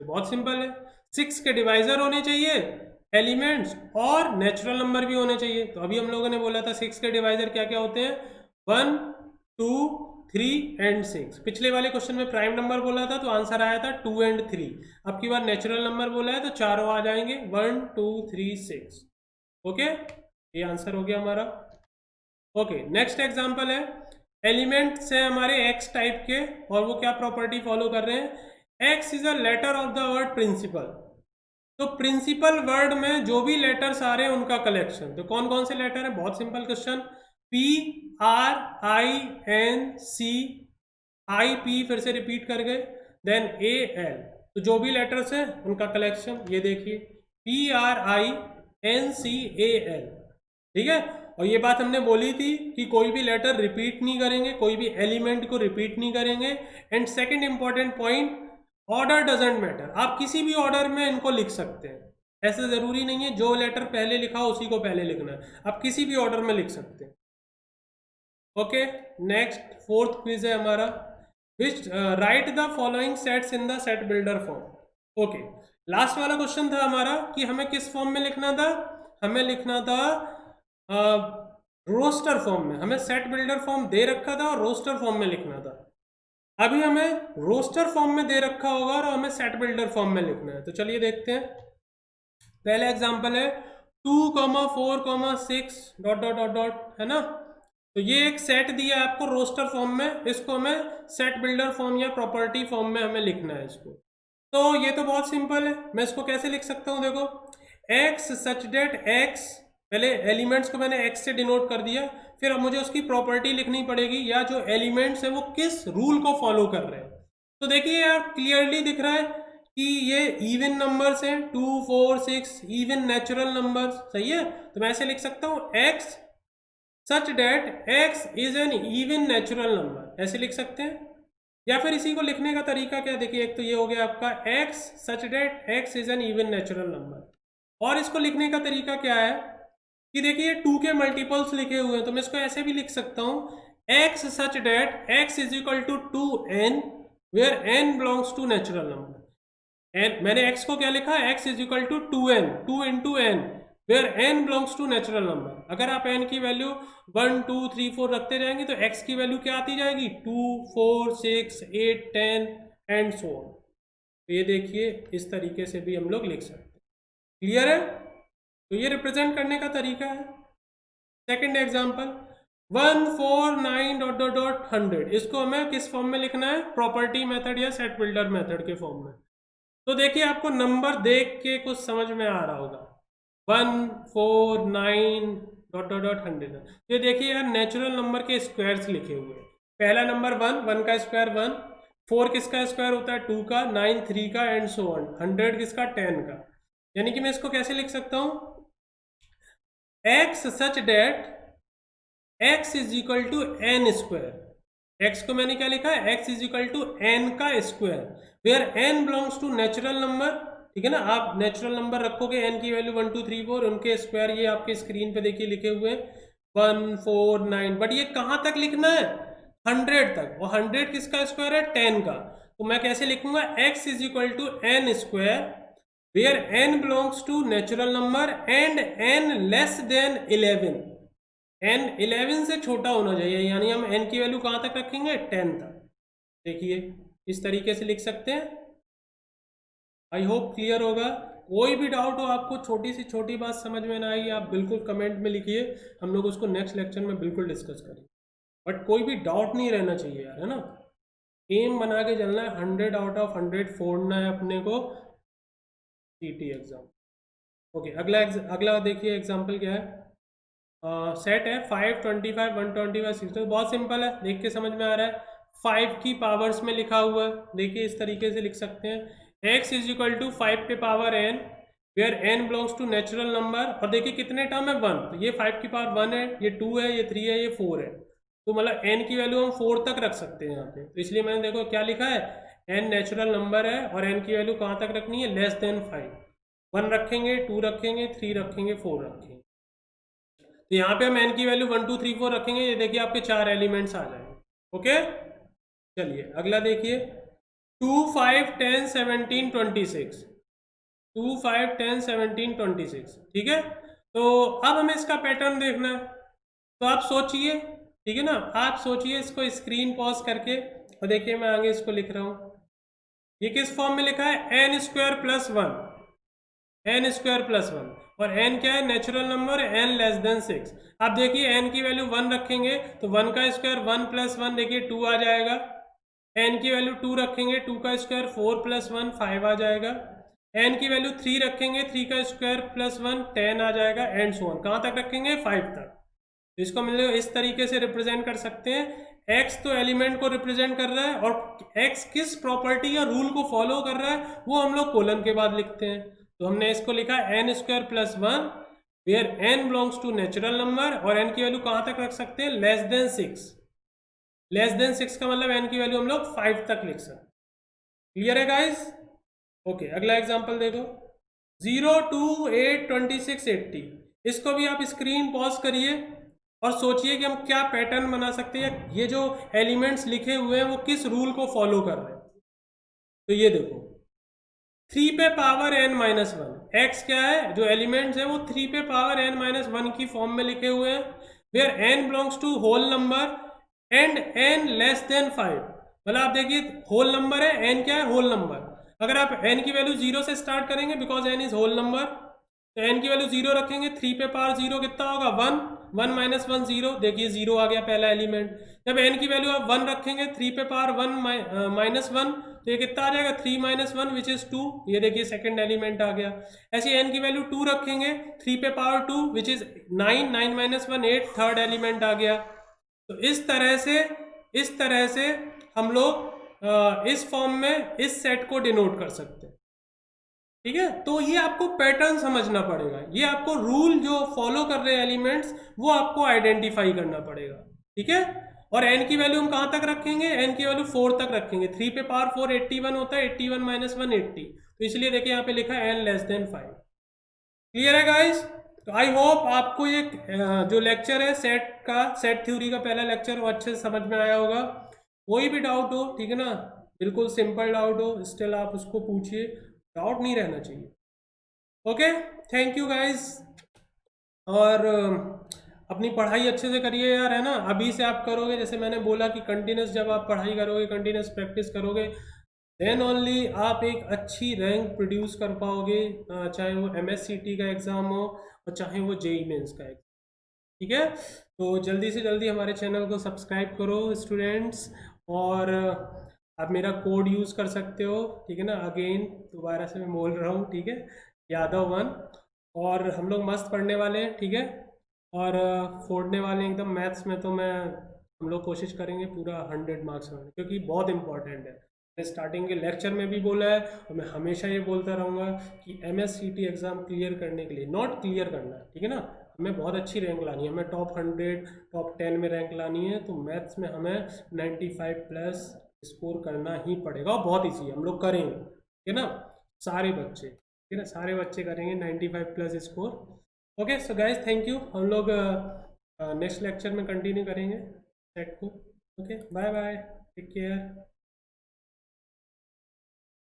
तो बहुत सिंपल है, 6 के डिवाइजर होने चाहिए एलिमेंट्स, और नेचुरल नंबर भी होने चाहिए। तो अभी हम लोगों ने बोला था 6 के डिवाइजर क्या क्या होते हैं, 1 2 3 and 6। पिछले वाले क्वेश्चन में प्राइम नंबर बोला था तो आंसर आया था 2 and 3। अब की बार नेचुरल नंबर बोला है तो चारों आ जाएंगे, 1 2 3 6। ओके, ये आंसर हो गया हमारा। ओके, नेक्स्ट एग्जांपल है, एलिमेंट्स है हमारे एक्स टाइप के, और वो क्या प्रॉपर्टी फॉलो कर रहे हैं, x is a letter of the word principal. तो प्रिंसिपल वर्ड में जो भी लेटर्स आ रहे हैं उनका कलेक्शन। तो कौन कौन से लेटर है, बहुत सिंपल क्वेश्चन, PRINC, IP फिर से रिपीट कर गए, देन AL। तो जो भी लेटर्स हैं उनका कलेक्शन, ये देखिए PRINCAL, ठीक है। और ये बात हमने बोली थी कि कोई भी लेटर रिपीट नहीं करेंगे, कोई भी एलिमेंट को रिपीट नहीं करेंगे। And second important point, order doesn't matter, आप किसी भी ऑर्डर में इनको लिख सकते हैं, ऐसे जरूरी नहीं है जो लेटर पहले लिखा हो उसी को पहले लिखना है, आप किसी भी ऑर्डर में लिख सकते हैं। ओके, नेक्स्ट फोर्थ क्विज है हमारा, which right the following sets in the set builder form. Okay, last वाला क्वेश्चन था हमारा कि हमें किस फॉर्म में लिखना था, हमें लिखना था रोस्टर फॉर्म में। हमें सेट बिल्डर फॉर्म दे रखा था और रोस्टर फॉर्म में लिखना था। अभी हमें रोस्टर फॉर्म में दे रखा होगा और हमें सेट बिल्डर फॉर्म में लिखना है। तो चलिए देखते हैं। पहला एग्जांपल है 2, 4, 6 डॉट डॉट डॉट डॉट, है ना। तो ये एक सेट दिया है आपको रोस्टर फॉर्म में, इसको हमें सेट बिल्डर फॉर्म या प्रॉपर्टी फॉर्म में हमें लिखना है इसको। तो ये तो बहुत सिंपल है, मैं इसको कैसे लिख सकता हूँ, देखो, एक्स सच डेट एक्स, पहले एलिमेंट्स को मैंने एक्स से डिनोट कर दिया, फिर अब मुझे उसकी प्रॉपर्टी लिखनी पड़ेगी, या जो एलिमेंट्स है वो किस रूल को फॉलो कर रहे हैं। तो देखिए यार क्लियरली दिख रहा है कि ये इवन नंबर्स हैं, 2 4 6 इवन नेचुरल नंबर्स, सही है। तो मैं ऐसे लिख सकता हूँ, x such that x is an even natural number, ऐसे लिख सकते हैं। या फिर इसी को लिखने का तरीका क्या, देखिए, एक तो ये हो गया आपका x such that x is an even natural number, और इसको लिखने का तरीका क्या है कि देखिए 2 के मल्टीपल्स लिखे हुए हैं, तो मैं इसको ऐसे भी लिख सकता हूँ, x such that x is equal to 2n where n belongs to natural number. N, मैंने x को क्या लिखा, x is equal to 2n, 2 into n where n belongs to natural number. अगर आप n की वैल्यू 1 2 3 4 रखते जाएंगे तो x की वैल्यू क्या आती जाएगी, 2 4 6 8 10 एंड सो ऑन। तो ये देखिए इस तरीके से भी हम लोग लिख सकते हैं। क्लियर है? तो ये रिप्रेजेंट करने का तरीका है। सेकंड एग्जांपल 149 ... 100, हमें किस फॉर्म में लिखना है? प्रॉपर्टी मेथड या सेट बिल्डर मेथड के फॉर्म में। तो देखिए आपको नंबर देख के कुछ समझ में आ रहा होगा। 149 ... 100। ये देखिए यार नेचुरल नंबर के स्क्वायर्स लिखे हुए हैं। पहला नंबर 1 का स्क्वायर 1, 4 किसका स्क्वायर होता है? 2 का, 9 3 का, एंड सो ऑन। 100 किसका? 10 का। यानी कि मैं इसको कैसे लिख सकता हूं? x such that x is equal to n square. x को मैंने क्या लिखा है? x is equal to n का square, where n belongs to natural number. ठीक है ना? आप नेचुरल नंबर रखोगे, n की वैल्यू 1 2 3 4, उनके स्क्वायर ये आपके स्क्रीन पे देखिए लिखे हुए हैं 149। बट ये कहाँ तक लिखना है? 100 तक। और 100 किसका स्क्वायर है? 10 का। तो मैं कैसे लिखूंगा? x is equal to n square, where n belongs to natural number and n less than 11। n 11 से छोटा होना चाहिए, यानी हम n की वैल्यू कहाँ तक रखेंगे? 10 तक। देखिए इस तरीके से लिख सकते हैं। आई होप क्लियर होगा। कोई भी डाउट हो आपको, छोटी सी छोटी बात समझ में ना आई, आप बिल्कुल कमेंट में लिखिए, हम लोग उसको नेक्स्ट लेक्चर में बिल्कुल डिस्कस करेंगे। बट कोई भी डाउट नहीं रहना चाहिए यार, है ना? एम बना के चलना है, 100 आउट ऑफ 100 फोड़ना है अपने को सीटी एग्जाम। ओके, अगला देखिए एग्जाम्पल क्या है। सेट है 5 25 125 60। बहुत सिंपल है, देख के समझ में आ रहा है। 5 की पावर्स में लिखा हुआ है। देखिए इस तरीके से लिख सकते हैं, x इज इक्वल टू 5 पे power n, where n belongs to natural number. और देखिए कितने टर्म है? 1। तो ये 5 की पावर 1 है, ये 2 है, ये 3 है, ये 4 है। तो मतलब n की वैल्यू हम 4 तक रख सकते हैं यहाँ पे। तो इसलिए मैंने देखो क्या लिखा है, n नेचुरल नंबर है और n की वैल्यू कहाँ तक रखनी है? Less than 5। 1 रखेंगे, 2 रखेंगे, 3 रखेंगे, 4 रखेंगे। तो यहाँ पे हम n की वैल्यू 1 2 3 4 रखेंगे। ये देखिए आपके 4 एलिमेंट्स आ जाएंगे। ओके, चलिए अगला देखिए 2 5 10 17 26। 2 5 10 17 26। ठीक है, तो अब हमें इसका पैटर्न देखना है। तो आप सोचिए, ठीक है ना? आप सोचिए, इसको स्क्रीन पॉज करके, और देखिए मैं आगे इसको लिख रहा हूँ। ये किस फॉर्म में लिखा है? n square plus 1, n square plus 1। और n क्या है? Natural number, n less then 6। आप देखिए n की वैल्यू 1 रखेंगे तो 1 का स्क्वायर 1 प्लस 1 देखिए 2 आ जाएगा। n की वैल्यू 2 रखेंगे, 2 का स्क्वायर 4 प्लस 1 5 आ जाएगा। n की वैल्यू 3 रखेंगे, 3 का स्क्वायर प्लस 1 10 आ जाएगा, एंड सो ऑन। कहाँ तक रखेंगे? 5 तक। तो इसको हम लोग इस तरीके से रिप्रेजेंट कर सकते हैं। x तो एलिमेंट को रिप्रेजेंट कर रहा है, और x किस प्रॉपर्टी या रूल को फॉलो कर रहा है वो हम लोग कोलन के बाद लिखते हैं। तो हमने इसको लिखा n square plus 1, where n belongs to natural number, और n की वैल्यू कहाँ तक रख सकते हैं? Less than 6। लेस देन 6 का मतलब n की वैल्यू हम लोग 5 तक लिख सकते हैं। क्लियर है गाइस? ओके, अगला एग्जांपल देखो 0 2 8 26 80। इसको भी आप स्क्रीन पॉज करिए और सोचिए कि हम क्या पैटर्न बना सकते हैं, ये जो एलिमेंट्स लिखे हुए हैं वो किस रूल को फॉलो कर रहे हैं। तो ये देखो 3 पे पावर n माइनस 1, एक्स क्या है? जो एलिमेंट्स है वो 3 पे पावर n माइनस 1 की फॉर्म में लिखे हुए हैं, where n belongs to whole number and n less than 5। मतलब आप देखिए होल नंबर है, n क्या है? Whole number. अगर आप n की वैल्यू 0 से स्टार्ट करेंगे, because n is whole number, तो n की वैल्यू 0 रखेंगे, 3 पे पावर 0 कितना होगा? 1। 1 माइनस 1 0, देखिए 0 आ गया पहला एलिमेंट। जब n की वैल्यू आप 1 रखेंगे, 3 पे पावर 1 माइनस 1, तो ये कितना आ जाएगा? 3 माइनस 1 विच इज 2। ये देखिए सेकंड एलिमेंट आ गया। ऐसे n की वैल्यू 2 रखेंगे, 3 पे power 2 which is 9, 9 minus 1 8, third element आ गया। तो इस तरह से हम लोग इस फॉर्म में इस सेट को डिनोट कर सकते हैं। ठीक है, तो ये आपको पैटर्न समझना पड़ेगा, ये आपको रूल जो फॉलो कर रहे हैं एलिमेंट्स वो आपको आइडेंटिफाई करना पड़ेगा। ठीक है, और n की वैल्यू हम कहाँ तक रखेंगे? n की वैल्यू 4 तक रखेंगे। 3 पे पावर 4 81 होता है, 81 माइनस 1 80, तो इसलिए देखिए यहाँ पे लिखा है n लेस देन 5। क्लियर है गाइस? तो आई होप आपको ये जो लेक्चर है सेट थ्योरी का पहला लेक्चर वो अच्छे से समझ में आया होगा। कोई भी डाउट हो, ठीक है ना, बिल्कुल सिंपल डाउट हो, स्टिल आप उसको पूछिए, डाउट नहीं रहना चाहिए। Okay, thank you guys. और अपनी पढ़ाई अच्छे से करिए यार, है ना? अभी से आप करोगे, जैसे मैंने बोला कि कंटिन्यूस जब आप पढ़ाई करोगे, कंटिन्यूस प्रैक्टिस करोगे, देन ओनली आप एक अच्छी रैंक प्रोड्यूस कर पाओगे, चाहे वो MSCT का एग्ज़ाम हो और चाहे वो JEE मेंस का एग्ज़ाम। ठीक है, तो जल्दी से जल्दी हमारे चैनल को सब्सक्राइब करो स्टूडेंट्स, और आप मेरा कोड यूज़ कर सकते हो, ठीक है ना। अगेन दोबारा से मैं बोल रहा हूँ, ठीक है, यादव 1। और हम लोग मस्त पढ़ने वाले हैं, ठीक है, और फोड़ने वाले हैं एकदम। मैथ्स में तो हम लोग कोशिश करेंगे पूरा 100 मार्क्स लाने, क्योंकि बहुत इंपॉर्टेंट है। मैंने स्टार्टिंग के लेक्चर में भी बोला है और मैं हमेशा ये बोलता रहूँगा कि MSCT एग्ज़ाम क्लियर करने के लिए, नॉट क्लियर करना, ठीक है ना, हमें बहुत अच्छी रैंक लानी है, हमें टॉप 100 टॉप 10 में रैंक लानी है। तो मैथ्स में हमें 95+ स्कोर करना ही पड़ेगा, और बहुत ईजी है, हम लोग करेंगे, ठीक है ना, सारे बच्चे, ठीक है ना, सारे बच्चे करेंगे 95+ score. Okay so guys, thank you. हम लोग नेक्स्ट लेक्चर में कंटिन्यू करेंगे सेट को। Okay, bye bye, take care.